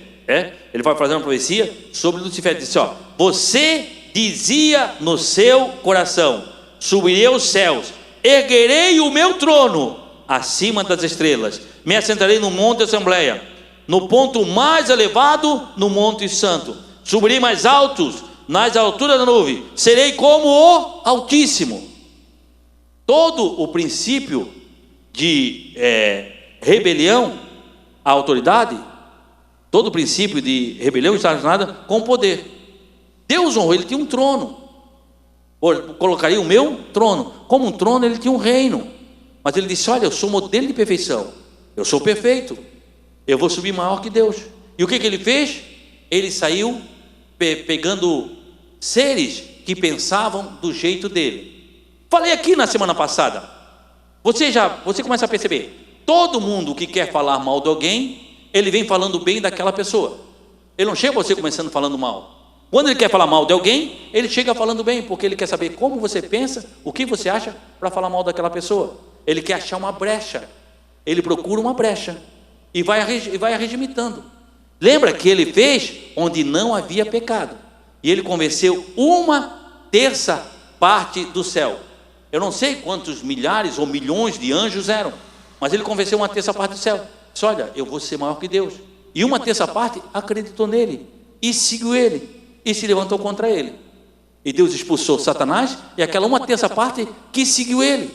ele vai fazer uma profecia sobre Lucifer. Ele disse, você dizia no seu coração, subirei aos céus, erguerei o meu trono acima das estrelas, me assentarei no monte da Assembleia, no ponto mais elevado, no monte santo, subirei mais altos, nas alturas da nuvem, serei como o Altíssimo. Todo o princípio de rebelião à autoridade, todo o princípio de rebelião está relacionado com o poder. Deus honrou, ele tinha um trono. Colocaria o meu trono. Como um trono, ele tinha um reino. Mas ele disse, olha, eu sou modelo de perfeição, eu sou perfeito, eu vou subir maior que Deus. E o que ele fez? Ele saiu pegando seres que pensavam do jeito dele. Falei aqui na semana passada, você começa a perceber, todo mundo que quer falar mal de alguém, ele vem falando bem daquela pessoa. Ele não chega a você começando falando mal. Quando ele quer falar mal de alguém, ele chega falando bem, porque ele quer saber como você pensa, o que você acha para falar mal daquela pessoa. Ele quer achar uma brecha, ele procura uma brecha e vai arregimentando. Lembra que ele fez onde não havia pecado, e ele convenceu 1/3 do céu. Eu não sei quantos milhares ou milhões de anjos eram, mas ele convenceu 1/3 do céu. Disse, olha, eu vou ser maior que Deus. E 1/3 acreditou nele e seguiu ele e se levantou contra ele. E Deus expulsou Satanás e aquela 1/3 que seguiu ele.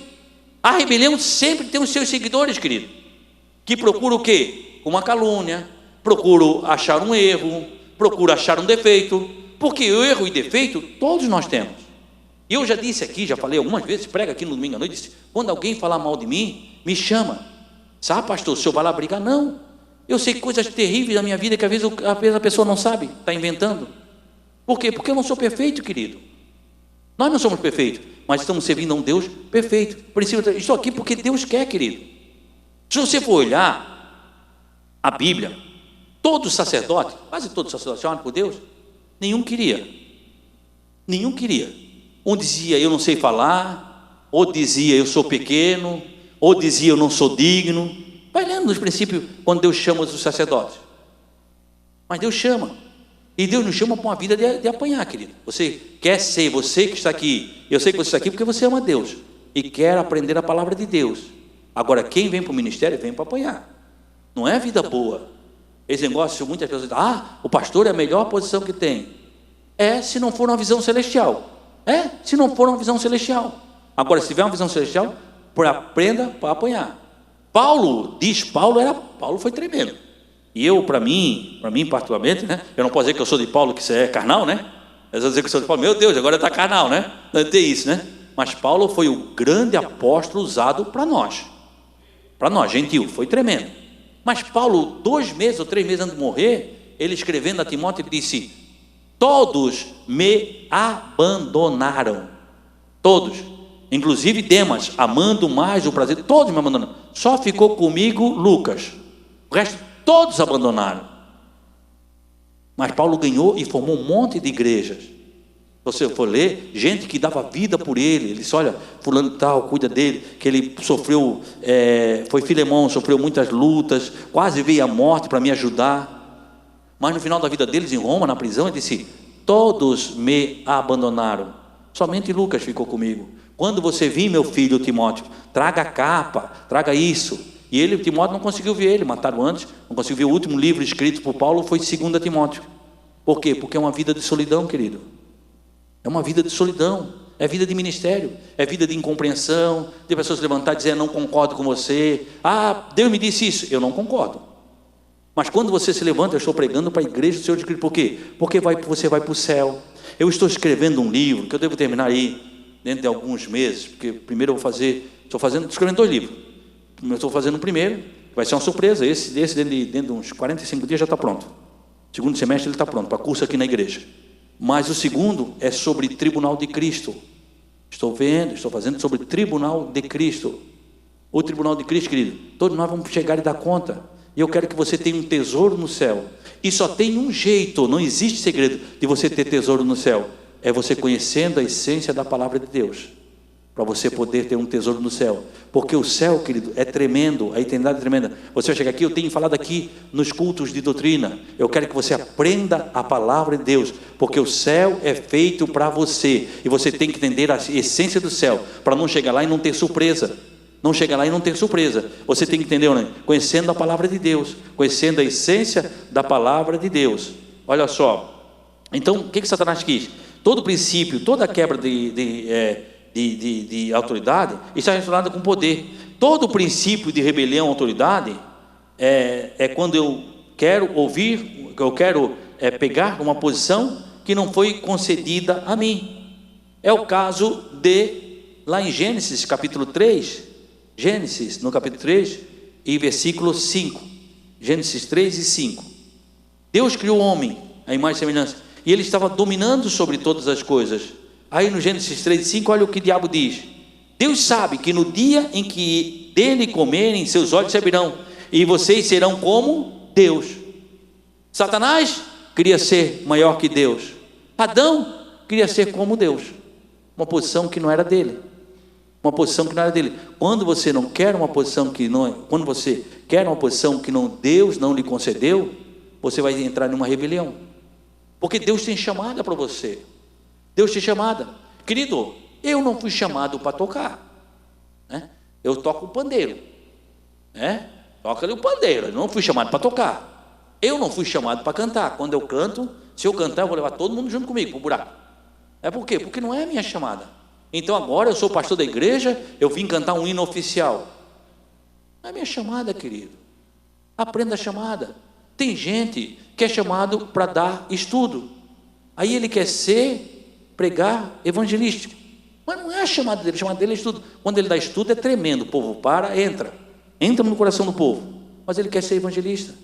A rebelião sempre tem os seus seguidores, querido, que procura o quê? Uma calúnia, procura achar um erro, procura achar um defeito, porque o erro e defeito todos nós temos. E eu já disse aqui, já falei algumas vezes, prega aqui no domingo à noite, disse, quando alguém falar mal de mim, me chama. Sabe, pastor, o senhor vai lá brigar? Não, eu sei coisas terríveis da minha vida que às vezes a pessoa não sabe, está inventando. Por quê? Porque eu não sou perfeito, querido. Nós não somos perfeitos, mas estamos servindo a um Deus perfeito. Estou aqui porque Deus quer, querido. Se você for olhar a Bíblia, todo sacerdote, quase todo sacerdote chamado por Deus, nenhum queria. Um dizia, eu não sei falar, ou dizia, eu sou pequeno, ou dizia, eu não sou digno. Vai lendo nos princípios, quando Deus chama os sacerdotes. Mas Deus chama. E Deus nos chama para uma vida de apanhar, querido. Você quer ser, você que está aqui, eu sei que você está aqui porque você ama Deus e quer aprender a palavra de Deus. Agora, quem vem para o ministério, vem para apanhar. Não é vida boa. Esse negócio, muitas pessoas dizem, o pastor é a melhor posição que tem. Se não for uma visão celestial. Se não for uma visão celestial. Agora, se tiver uma visão celestial, aprenda para apanhar. Paulo foi tremendo. E eu, para mim particularmente, eu não posso dizer que eu sou de Paulo, que isso é carnal, Eu vou dizer que eu sou de Paulo, meu Deus, agora está carnal, Não tem isso, Mas Paulo foi o grande apóstolo usado para nós, gentil, foi tremendo. Mas Paulo, 2 meses ou 3 meses antes de morrer, ele escrevendo a Timóteo, ele disse, todos me abandonaram, todos, inclusive Demas, amando mais o prazer, todos me abandonaram, só ficou comigo Lucas, o resto todos abandonaram. Mas Paulo ganhou e formou um monte de igrejas. Se você for ler, gente que dava vida por ele, ele disse, olha, fulano tal, cuida dele, que ele sofreu, foi Filemão, sofreu muitas lutas, quase veio à morte para me ajudar. Mas no final da vida deles em Roma, na prisão, ele disse, todos me abandonaram, somente Lucas ficou comigo. Quando você vir, meu filho Timóteo, traga a capa, traga isso. E ele, Timóteo, não conseguiu ver ele, mataram antes, não conseguiu ver. O último livro escrito por Paulo foi 2 Timóteo. Por quê? Porque é uma vida de solidão, querido. É uma vida de solidão, é vida de ministério, é vida de incompreensão, de pessoas se levantar e dizer, não concordo com você. Deus me disse isso, eu não concordo. Mas quando você se levanta, eu estou pregando para a igreja do Senhor de Cristo. Por quê? Porque você vai para o céu. Eu estou escrevendo um livro, que eu devo terminar aí dentro de alguns meses, porque primeiro eu vou fazer, estou escrevendo 2 livros. Eu estou fazendo o primeiro, vai ser uma surpresa, esse dentro de uns 45 dias já está pronto. Segundo semestre ele está pronto, para curso aqui na igreja. Mas o segundo é sobre Tribunal de Cristo. Estou fazendo sobre Tribunal de Cristo. O Tribunal de Cristo, querido, todos nós vamos chegar e dar conta. E eu quero que você tenha um tesouro no céu. E só tem um jeito, não existe segredo de você ter tesouro no céu. É você conhecendo a essência da palavra de Deus, para você poder ter um tesouro no céu. Porque o céu, querido, é tremendo, a eternidade é tremenda. Você vai chegar aqui, eu tenho falado aqui nos cultos de doutrina, eu quero que você aprenda a palavra de Deus, porque o céu é feito para você, e você tem que entender a essência do céu, para não chegar lá e não ter surpresa. Não chegar lá e não ter surpresa. Você tem que entender, né? Conhecendo a palavra de Deus, conhecendo a essência da palavra de Deus. Olha só, então o que Satanás quis? Todo princípio, toda quebra de autoridade está relacionada com poder. Todo princípio de rebelião à autoridade é quando eu quero ouvir, eu quero pegar uma posição que não foi concedida a mim. É o caso lá em Gênesis capítulo 3, Gênesis no capítulo 3 e versículo 5, Gênesis 3 e 5. Deus criou o homem à imagem e semelhança, e ele estava dominando sobre todas as coisas. Aí no Gênesis 3 e 5, olha o que o diabo diz: Deus sabe que no dia em que dele comerem, seus olhos se abrirão, e vocês serão como Deus. Satanás queria ser maior que Deus. Adão queria ser como Deus, uma posição que não era dele. Uma posição que não era dele. Quando você não quer uma posição que não, quando você quer uma posição que não, Deus não lhe concedeu, você vai entrar numa rebelião. Porque Deus tem chamada para você. Deus tem chamada. Querido, eu não fui chamado para tocar, né? Eu toco o pandeiro, né? Toca ali o pandeiro. Eu não fui chamado para tocar. Eu não fui chamado para cantar. Quando eu canto, se eu cantar, eu vou levar todo mundo junto comigo para o buraco. É por quê? Porque não é a minha chamada. Então agora eu sou pastor da igreja, eu vim cantar um hino oficial. Não é minha chamada, querido. Aprenda a chamada. Tem gente que é chamado para dar estudo. Aí ele quer pregar evangelístico. Mas não é a chamada dele é estudo. Quando ele dá estudo é tremendo, o povo entra no coração do povo. Mas ele quer ser evangelista.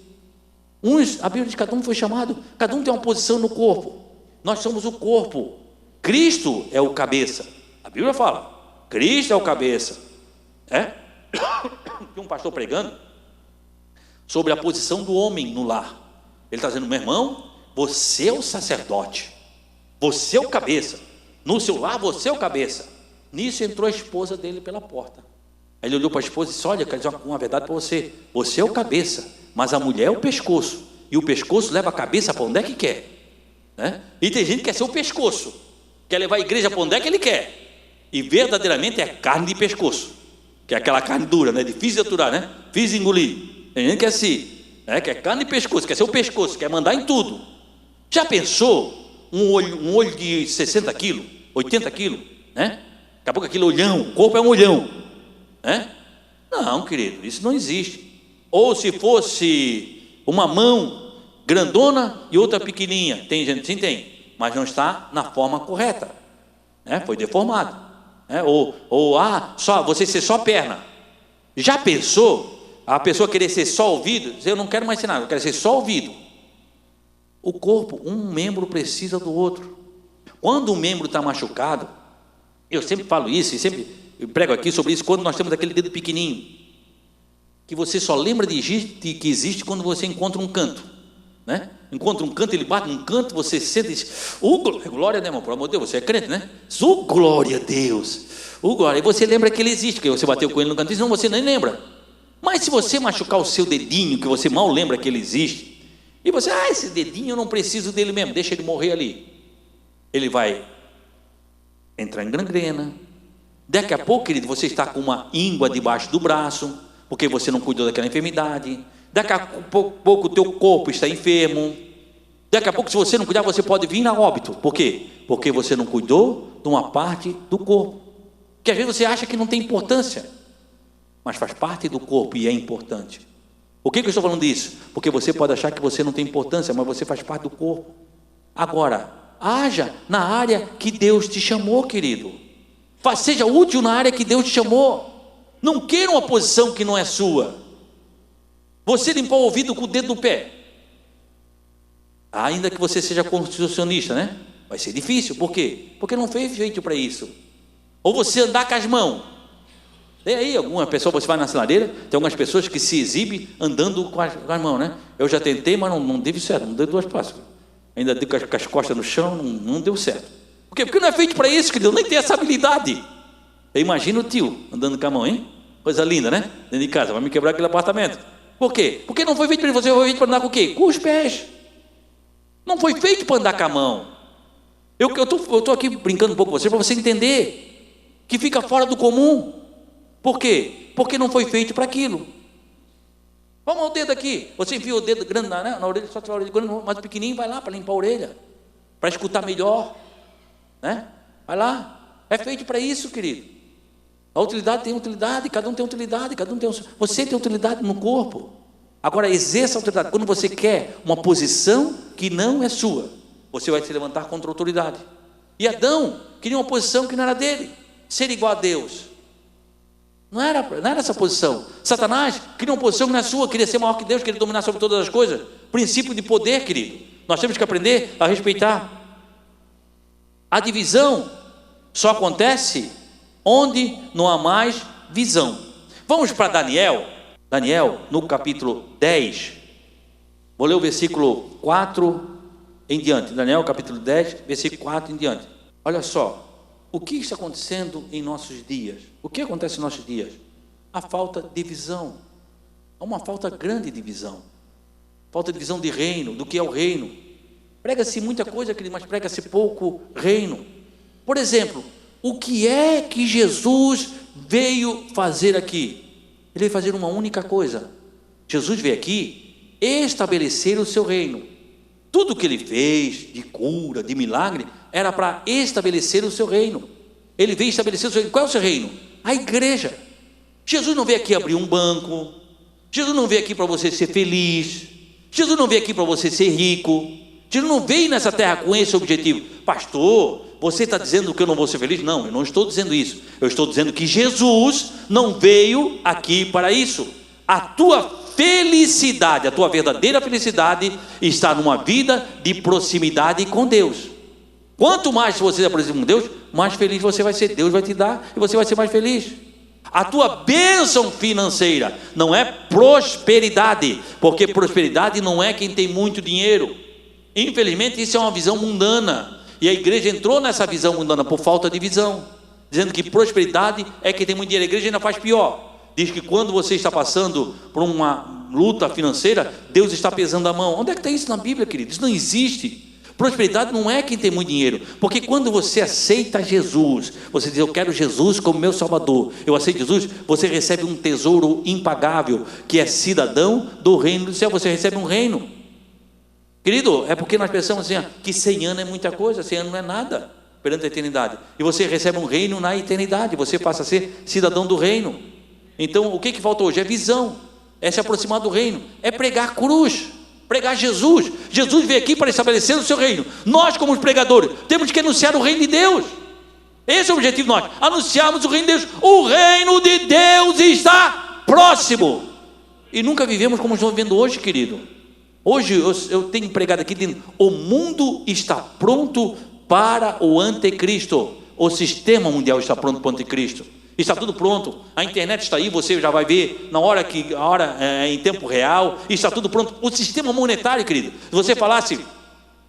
A Bíblia diz que cada um foi chamado, cada um tem uma posição no corpo. Nós somos o corpo. Cristo é o cabeça. A Bíblia fala, Cristo é o cabeça. Tem um pastor pregando sobre a posição do homem no lar. Ele está dizendo: meu irmão, você é o sacerdote, você é o cabeça. No seu lar, você é o cabeça. Nisso entrou a esposa dele pela porta. Aí ele olhou para a esposa e disse: olha, quero dizer uma verdade para você. Você é o cabeça, mas a mulher é o pescoço. E o pescoço leva a cabeça para onde é que quer, né? E tem gente que quer ser o pescoço, quer levar a igreja para onde é que ele quer. E verdadeiramente é carne de pescoço, que é aquela carne dura, né? Difícil de aturar, né? Difícil de engolir. Tem gente que é assim, né? Que é carne de pescoço, quer ser o pescoço, quer mandar em tudo. Já pensou um olho de 60 quilos, 80 quilos, né? Daqui a pouco aquele olhão, o corpo é um olhão, né? Não, querido, isso não existe. Ou se fosse uma mão grandona e outra pequenininha, tem gente, sim, tem, mas não está na forma correta, né? Foi deformado. Só você ser só perna. Já pensou a pessoa querer ser só ouvido? Eu não quero mais ser nada, eu quero ser só ouvido. O corpo, um membro precisa do outro. Quando um membro está machucado, eu sempre falo isso e sempre prego aqui sobre isso. Quando nós temos aquele dedo pequenininho, que você só lembra que existe quando você encontra um canto, né? Encontra um canto, ele bate num canto, você sente e diz: glória a Deus, irmão, pelo amor de Deus, você é crente, né? Glória a Deus, glória. E você lembra que ele existe, porque você bateu com ele no canto, não, você nem lembra. Mas se você machucar o seu dedinho, que você mal lembra que ele existe, e você, esse dedinho eu não preciso dele mesmo, deixa ele morrer ali, ele vai entrar em gangrena. Daqui a pouco, querido, você está com uma íngua debaixo do braço, porque você não cuidou daquela enfermidade. Daqui a pouco o teu corpo está enfermo. Daqui a pouco, se você não cuidar, você pode vir a óbito. Por quê? Porque você não cuidou de uma parte do corpo, que às vezes você acha que não tem importância, mas faz parte do corpo e é importante. Por que eu estou falando disso? Porque você pode achar que você não tem importância, mas você faz parte do corpo. Agora, haja na área que Deus te chamou, querido. Seja útil na área que Deus te chamou. Não queira uma posição que não é sua. Você limpar o ouvido com o dedo do pé, ainda que você seja constitucionalista, né? Vai ser difícil. Por quê? Porque não foi feito para isso. Ou você andar com as mãos. Tem aí alguma pessoa, você vai na sinaleira, tem algumas pessoas que se exibem andando com as mãos, né? Eu já tentei, mas não deu certo, não deu 2 passos. Ainda deu com as costas no chão, não deu certo. Por quê? Porque não é feito para isso, querido, nem tem essa habilidade. Eu imagino o tio andando com a mão, hein? Coisa linda, né? Dentro de casa, vai me quebrar aquele apartamento. Por quê? Porque não foi feito para você, foi feito para andar com o quê? Com os pés. Não foi feito para andar com a mão. Eu estou aqui brincando um pouco com você, para você entender que fica fora do comum. Por quê? Porque não foi feito para aquilo. Vamos ao dedo aqui. Você enfia o dedo grande na orelha, só tirar a orelha grande, mas pequenininho, vai lá para limpar a orelha, para escutar melhor, né? Vai lá. É feito para isso, querido. A utilidade tem utilidade, cada um tem utilidade, você tem utilidade no corpo. Agora, exerça a autoridade. Quando você quer uma posição que não é sua, você vai se levantar contra a autoridade. E Adão queria uma posição que não era dele, ser igual a Deus. Não era essa posição. Satanás queria uma posição que não é sua, queria ser maior que Deus, queria dominar sobre todas as coisas. Princípio de poder, querido. Nós temos que aprender a respeitar. A divisão só acontece onde não há mais visão. Vamos para Daniel. Daniel, no capítulo 10. Vou ler o versículo 4 em diante. Daniel, capítulo 10, versículo 4 em diante. Olha só. O que está acontecendo em nossos dias? O que acontece em nossos dias? A falta de visão. Há uma falta grande de visão. Falta de visão de reino, do que é o reino. Prega-se muita coisa, querido, mas prega-se pouco reino. Por exemplo, o que é que Jesus veio fazer aqui? Ele veio fazer uma única coisa. Jesus veio aqui estabelecer o seu reino. Tudo que ele fez de cura, de milagre, era para estabelecer o seu reino. Ele veio estabelecer o seu reino. Qual é o seu reino? A igreja. Jesus não veio aqui abrir um banco. Jesus não veio aqui para você ser feliz. Jesus não veio aqui para você ser rico. Jesus não veio nessa terra com esse objetivo. Pastor, você está dizendo que eu não vou ser feliz? Não, eu não estou dizendo isso. Eu estou dizendo que Jesus não veio aqui para isso. A tua felicidade, a tua verdadeira felicidade está numa vida de proximidade com Deus. Quanto mais você se aproxima com Deus, mais feliz você vai ser. Deus vai te dar e você vai ser mais feliz. A tua bênção financeira não é prosperidade, porque prosperidade não é quem tem muito dinheiro. Infelizmente isso é uma visão mundana, e a igreja entrou nessa visão mundana por falta de visão, dizendo que prosperidade é quem tem muito dinheiro. A igreja ainda faz pior. Diz que quando você está passando por uma luta financeira, Deus está pesando a mão. Onde é que está isso na Bíblia, querido? Isso não existe. Prosperidade não é quem tem muito dinheiro, porque quando você aceita Jesus, você diz, eu quero Jesus como meu Salvador, eu aceito Jesus, você recebe um tesouro impagável, que é cidadão do reino do céu. Você recebe um reino, querido. É porque nós pensamos assim, que 100 anos é muita coisa, 100 anos não é nada perante a eternidade, e você recebe um reino na eternidade, você passa a ser cidadão do reino. Então o que falta hoje? É visão, é se aproximar do reino, é pregar a cruz, pregar Jesus. Jesus veio aqui para estabelecer o seu reino. Nós, como pregadores, temos que anunciar o reino de Deus. Esse é o objetivo de nós, anunciarmos o reino de Deus. O reino de Deus está próximo, e nunca vivemos como estamos vivendo hoje, querido. Hoje eu tenho pregado aqui dizendo, o mundo está pronto para o anticristo. O sistema mundial está pronto para o anticristo. Está tudo pronto, a internet está aí, você já vai ver na hora em tempo real, está tudo pronto. O sistema monetário, querido, se você falasse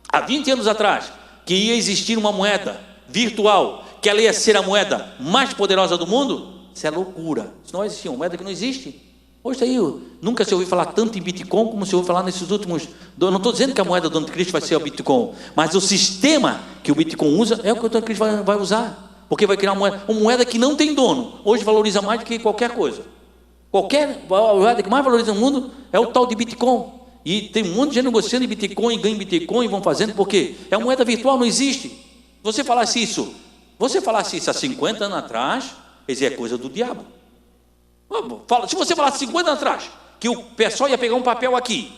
há 20 anos atrás que ia existir uma moeda virtual, que ela ia ser a moeda mais poderosa do mundo, isso é loucura. Isso não vai existir, uma moeda que não existe. Hoje aí, nunca se ouviu falar tanto em Bitcoin como se ouviu falar nesses últimos. Eu não estou dizendo que a moeda do anticristo vai ser o Bitcoin, mas o sistema que o Bitcoin usa é o que o anticristo vai usar. Porque vai criar uma moeda que não tem dono. Hoje valoriza mais do que qualquer coisa. Qualquer moeda que mais valoriza no mundo é o tal de Bitcoin. E tem um monte de gente negociando em Bitcoin, ganha em Bitcoin e vão fazendo, porque é uma moeda virtual, não existe. Se você falasse isso há 50 anos atrás, isso é coisa do diabo. Se você falasse 50 anos atrás que o pessoal ia pegar um papel aqui,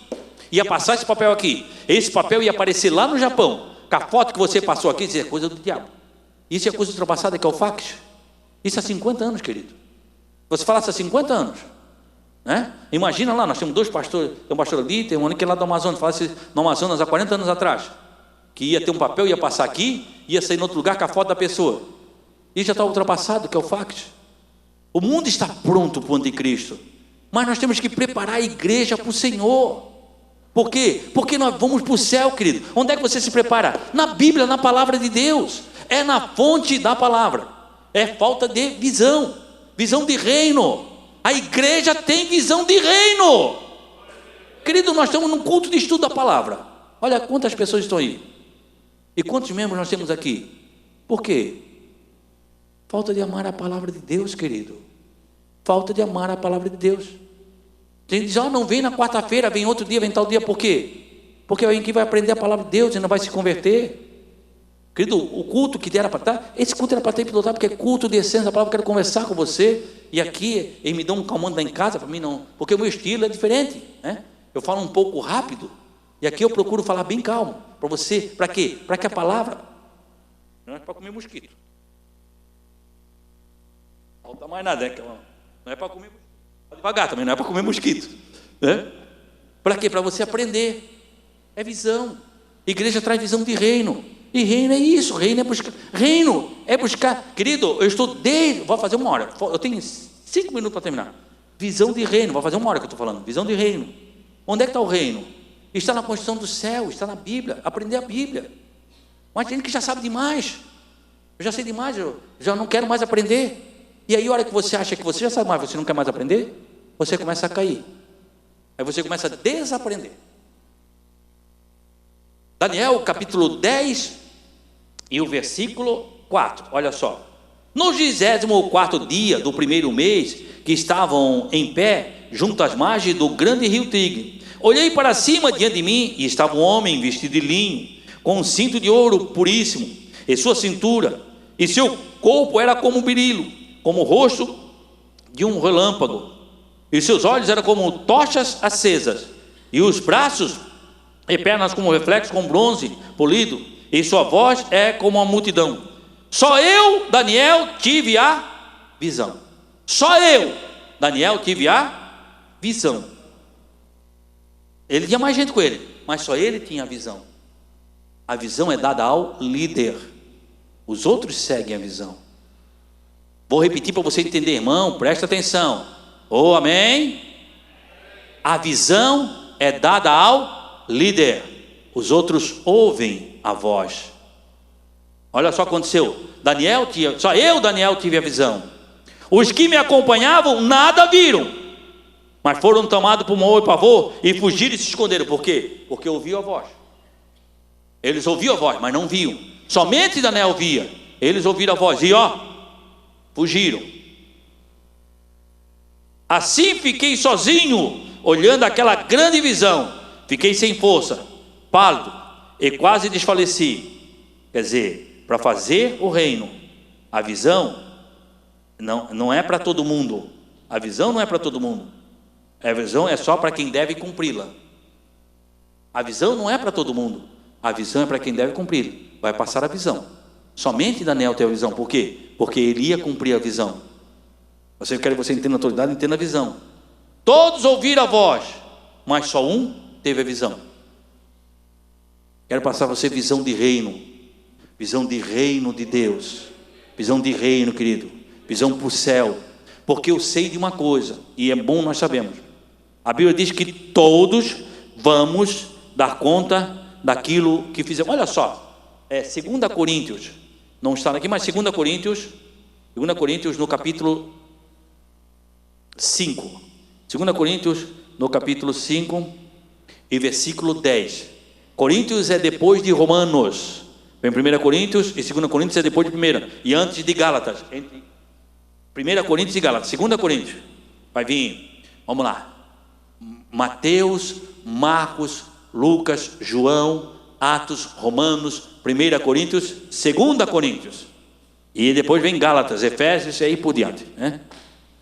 ia passar esse papel aqui, esse papel ia aparecer lá no Japão, com a foto que você passou aqui, isso é coisa do diabo. Isso é coisa ultrapassada, que é o fax. Isso há 50 anos, querido. Você falasse há 50 anos, né? Imagina lá, nós temos 2 pastores, tem um pastor ali, tem um ali que é lá do Amazonas, falasse no Amazonas há 40 anos atrás, que ia ter um papel, ia passar aqui, ia sair em outro lugar com a foto da pessoa. Isso já está ultrapassado, que é o fax. O mundo está pronto para o anticristo, mas nós temos que preparar a igreja para o Senhor. Por quê? Porque nós vamos para o céu, querido. Onde é que você se prepara? Na Bíblia, na palavra de Deus. É na fonte da palavra. É falta de visão, visão de reino. A igreja tem visão de reino. Querido, nós estamos num culto de estudo da palavra. Olha quantas pessoas estão aí. E quantos membros nós temos aqui? Por quê? Falta de amar a palavra de Deus, querido. Falta de amar a palavra de Deus. Tem gente diz, não vem na quarta-feira, vem outro dia, vem tal dia, por quê? Porque alguém que vai aprender a palavra de Deus e não vai se converter. Querido, o culto que era para estar, esse culto era para ter pilotado, porque é culto de essência da palavra, eu quero conversar com você, e aqui ele me dá um comando lá em casa, para mim não, porque o meu estilo é diferente, né? Eu falo um pouco rápido, e aqui eu procuro falar bem calmo, para você, para quê? Para que a palavra, não é para comer mosquito, não falta mais nada, não é para comer mosquito. Devagar também, não é para comer mosquito, né? Para quê? Para você aprender. É visão. Igreja traz visão de reino. E reino é isso. Reino é buscar. Querido, eu estou vou fazer 1 hora. Eu tenho 5 minutos para terminar. Visão de reino. Vou fazer 1 hora que eu estou falando. Visão de reino. Onde é que está o reino? Está na construção do céu. Está na Bíblia. Aprender a Bíblia. Mas tem gente que já sabe demais. Eu já sei demais. Eu já não quero mais aprender. E aí, a hora que você acha que você já sabe mais, você não quer mais aprender, você começa a cair. Aí você começa a desaprender. Daniel, capítulo 10, e o versículo 4, olha só. No 24º dia do 1º mês, que estavam em pé, junto às margens do grande rio Tigre, olhei para cima diante de mim, e estava um homem vestido de linho, com um cinto de ouro puríssimo, em sua cintura, e seu corpo era como um berilo, como o rosto de um relâmpago, e seus olhos eram como tochas acesas, e os braços e pernas como reflexos com bronze polido, e sua voz é como uma multidão. Só eu, Daniel, tive a visão. Só eu, Daniel, tive a visão. Ele tinha mais gente com ele, mas só ele tinha a visão. A visão é dada ao líder. Os outros seguem a visão. Vou repetir para você entender, irmão, presta atenção. Oh, amém? A visão é dada ao líder. Os outros ouvem a voz. Olha só o que aconteceu. Só eu, Daniel, tive a visão. Os que me acompanhavam nada viram, mas foram tomados por mau pavor e fugiram e se esconderam. Por quê? Porque ouviam a voz. Eles ouviam a voz, mas não viam. Somente Daniel via. Eles ouviram a voz e fugiram. Assim fiquei sozinho, olhando aquela grande visão. Fiquei sem força, pálido, e quase desfaleci. Quer dizer, para fazer o reino, a visão não é para todo mundo. A visão não é para todo mundo. A visão é só para quem deve cumpri-la. A visão não é para todo mundo. A visão é para quem deve cumprir. Vai passar a visão. Somente Daniel teve a visão. Por quê? Porque ele ia cumprir a visão. Você quer que você entenda a autoridade, entenda a visão. Todos ouviram a voz, mas só um teve a visão. Quero passar a você visão de reino. Visão de reino de Deus. Visão de reino, querido. Visão para o céu. Porque eu sei de uma coisa, e é bom nós sabemos. A Bíblia diz que todos vamos dar conta daquilo que fizemos. Olha só, 2 Coríntios, não está aqui, mas 2 Coríntios no capítulo 5. 2 Coríntios no capítulo 5 e versículo 10. Coríntios é depois de Romanos. Vem 1 Coríntios e 2 Coríntios é depois de 1. E antes de Gálatas. Entre 1 Coríntios e Gálatas. 2 Coríntios. Vai vir, vamos lá. Mateus, Marcos, Lucas, João, Atos, Romanos, 1 Coríntios, 2 Coríntios. E depois vem Gálatas, Efésios e aí por diante, né?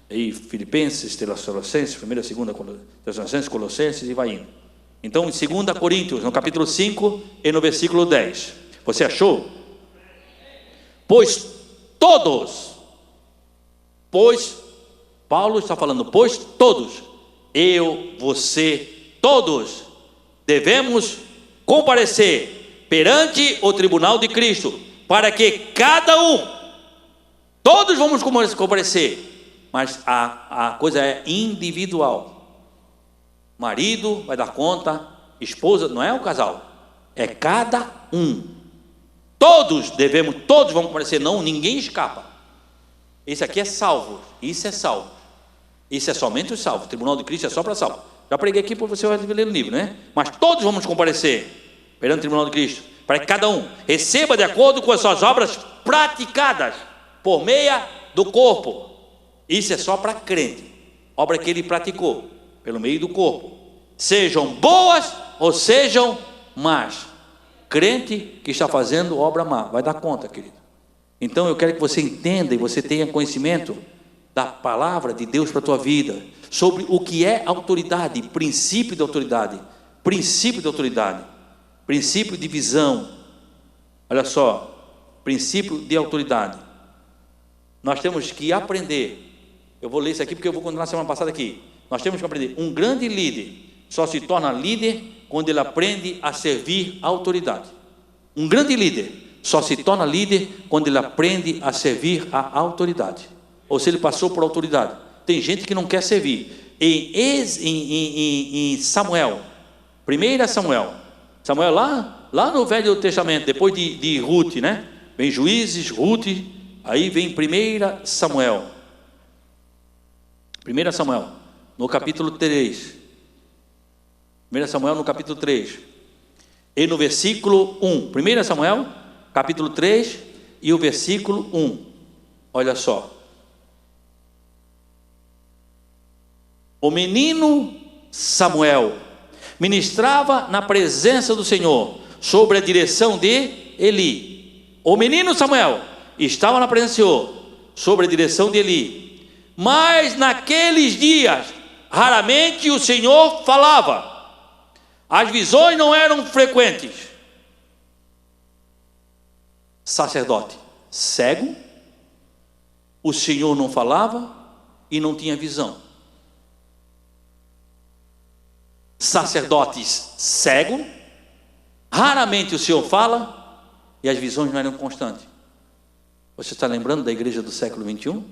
aí Filipenses, Tessalonicenses, 1ª, 2ª Tessalonicenses, Colossenses e vai indo. Então em 2 Coríntios, no capítulo 5 e no versículo 10, você achou? Pois Paulo está falando, pois todos, eu, você, todos devemos comparecer perante o tribunal de Cristo, para que cada um, todos vamos comparecer, mas a coisa é individual. Marido vai dar conta, esposa, não é o casal, é cada um. Todos vamos comparecer, não, ninguém escapa. Esse aqui é salvo, isso é salvo, isso é somente o salvo. O tribunal de Cristo é só para salvo. Já preguei aqui para você ler no livro, né? Mas todos vamos comparecer perante o tribunal de Cristo, para que cada um receba de acordo com as suas obras praticadas por meio do corpo. Isso é só para crente, obra que ele praticou pelo meio do corpo, sejam boas ou sejam más. Crente que está fazendo obra má vai dar conta, querido. Então eu quero que você entenda e você tenha conhecimento da palavra de Deus para a tua vida, sobre o que é autoridade, princípio de autoridade, princípio de autoridade, princípio de visão. Olha só, princípio de autoridade. Nós temos que aprender. Eu vou ler isso aqui porque eu vou continuar semana passada aqui. Nós temos que aprender. Um grande líder só se torna líder quando ele aprende a servir a autoridade. Um grande líder só se torna líder quando ele aprende a servir a autoridade. Ou se ele passou por autoridade. Tem gente que não quer servir. Em Samuel, 1 Samuel lá no Velho Testamento, depois de Ruth, né? Vem Juízes, Ruth, aí vem 1 Samuel, no capítulo 3. 1 Samuel no capítulo 3 e no versículo 1. 1 Samuel, capítulo 3 e o versículo 1. Olha só. O menino Samuel ministrava na presença do Senhor, sob a direção de Eli. O menino Samuel estava na presença do Senhor, sob a direção de Eli. Mas naqueles dias, raramente o Senhor falava. As visões não eram frequentes. Sacerdote cego, o Senhor não falava e não tinha visão. Sacerdotes cego, raramente o Senhor fala e as visões não eram constantes. Você está lembrando da igreja do século 21? Você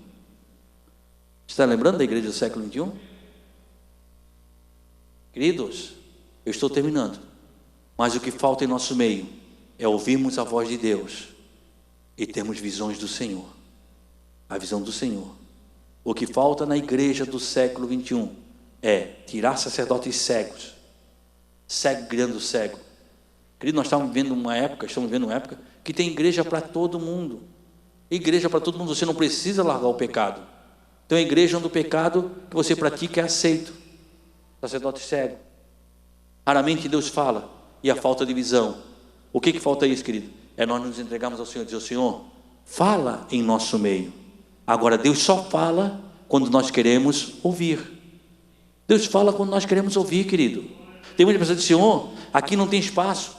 está lembrando da igreja do século 21? Queridos, eu estou terminando, mas o que falta em nosso meio é ouvirmos a voz de Deus e termos visões do Senhor, a visão do Senhor. O que falta na igreja do século 21 é tirar sacerdotes cegos, cego criando cego. Querido, nós estamos vivendo uma época que tem igreja para todo mundo. Igreja para todo mundo, você não precisa largar o pecado. Então a igreja onde o pecado que você pratica é aceito. Sacerdote cego. Raramente Deus fala, e a falta de visão. O que falta isso, querido? É nós nos entregarmos ao Senhor e dizer: Senhor, fala em nosso meio. Agora Deus só fala quando nós queremos ouvir. Deus fala quando nós queremos ouvir, querido. Tem muita pessoa que diz: Senhor, aqui não tem espaço.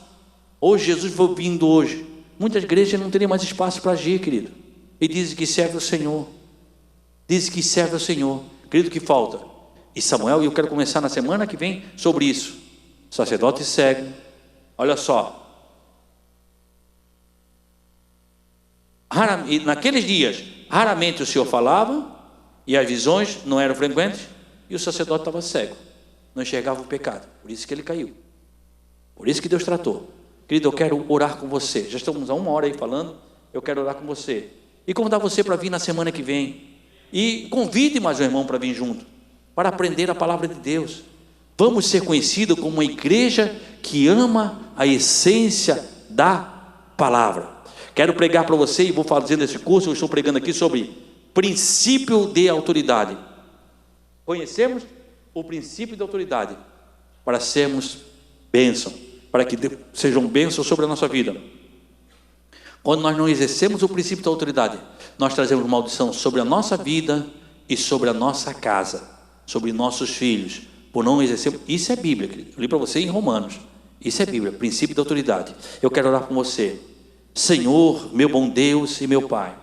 Hoje Jesus foi vindo hoje. Muitas igrejas não teriam mais espaço para agir, querido. E dizem que serve ao Senhor. Dizem que serve ao Senhor. Querido, que falta? E Samuel, e eu quero começar na semana que vem sobre isso. Sacerdote cego. Olha só. Naqueles dias, raramente o Senhor falava e as visões não eram frequentes. E o sacerdote estava cego, não enxergava o pecado, por isso que ele caiu, por isso que Deus tratou. Querido, eu quero orar com você. Já estamos há 1 hora aí falando. Eu quero orar com você e convidar você para vir na semana que vem, e convide mais um irmão para vir junto, para aprender a palavra de Deus. Vamos ser conhecidos como uma igreja que ama a essência da palavra. Quero pregar para você, e vou fazendo esse curso, eu estou pregando aqui sobre princípio de autoridade. Conhecemos o princípio de autoridade para sermos bênção, para que sejam bênçãos sobre a nossa vida. Quando nós não exercemos o princípio da autoridade, nós trazemos maldição sobre a nossa vida e sobre a nossa casa, sobre nossos filhos, por não exercer. Isso é Bíblia, querido. Eu li para você em Romanos. Isso é Bíblia, princípio da autoridade. Eu quero orar por você. Senhor, meu bom Deus e meu Pai,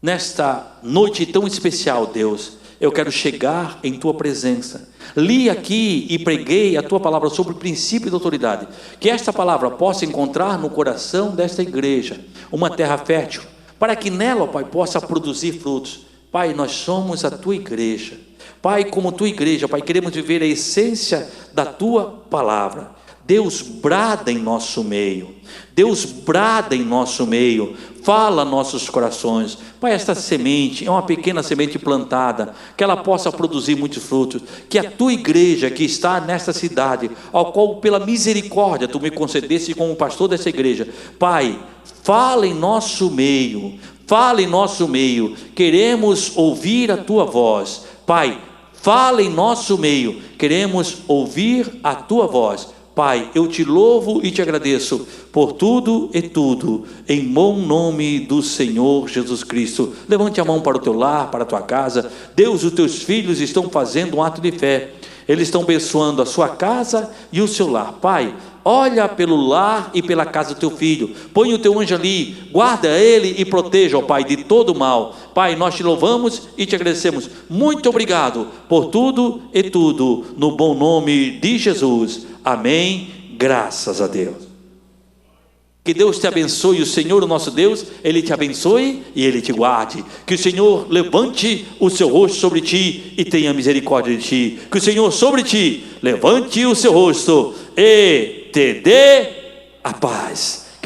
nesta noite tão especial, Deus, eu quero chegar em Tua presença. Li aqui e preguei a Tua palavra sobre o princípio da autoridade. Que esta palavra possa encontrar no coração desta igreja uma terra fértil, para que nela, ó Pai, possa produzir frutos. Pai, nós somos a Tua igreja. Pai, como Tua igreja, Pai, queremos viver a essência da Tua palavra. Deus, brada em nosso meio. Deus, brada em nosso meio. Fala nossos corações. Pai, esta semente é uma pequena semente plantada, que ela possa produzir muitos frutos. Que a Tua igreja que está nesta cidade, ao qual pela misericórdia Tu me concedeste como pastor dessa igreja, Pai, fala em nosso meio. Fala em nosso meio. Queremos ouvir a Tua voz. Pai, fala em nosso meio. Queremos ouvir a Tua voz. Pai, eu Te louvo e Te agradeço por tudo e tudo, em bom nome do Senhor Jesus Cristo. Levante a mão para o teu lar, para a tua casa. Deus, os teus filhos estão fazendo um ato de fé. Eles estão abençoando a sua casa e o seu lar. Pai, olha pelo lar e pela casa do teu filho. Põe o teu anjo ali, guarda ele e proteja, ó Pai, de todo mal. Pai, nós Te louvamos e Te agradecemos. Muito obrigado por tudo e tudo, no bom nome de Jesus. Amém. Graças a Deus. Que Deus te abençoe, o Senhor, o nosso Deus, Ele te abençoe e Ele te guarde. Que o Senhor levante o seu rosto sobre ti e tenha misericórdia de ti. Que o Senhor sobre ti levante o seu rosto e te dê a paz.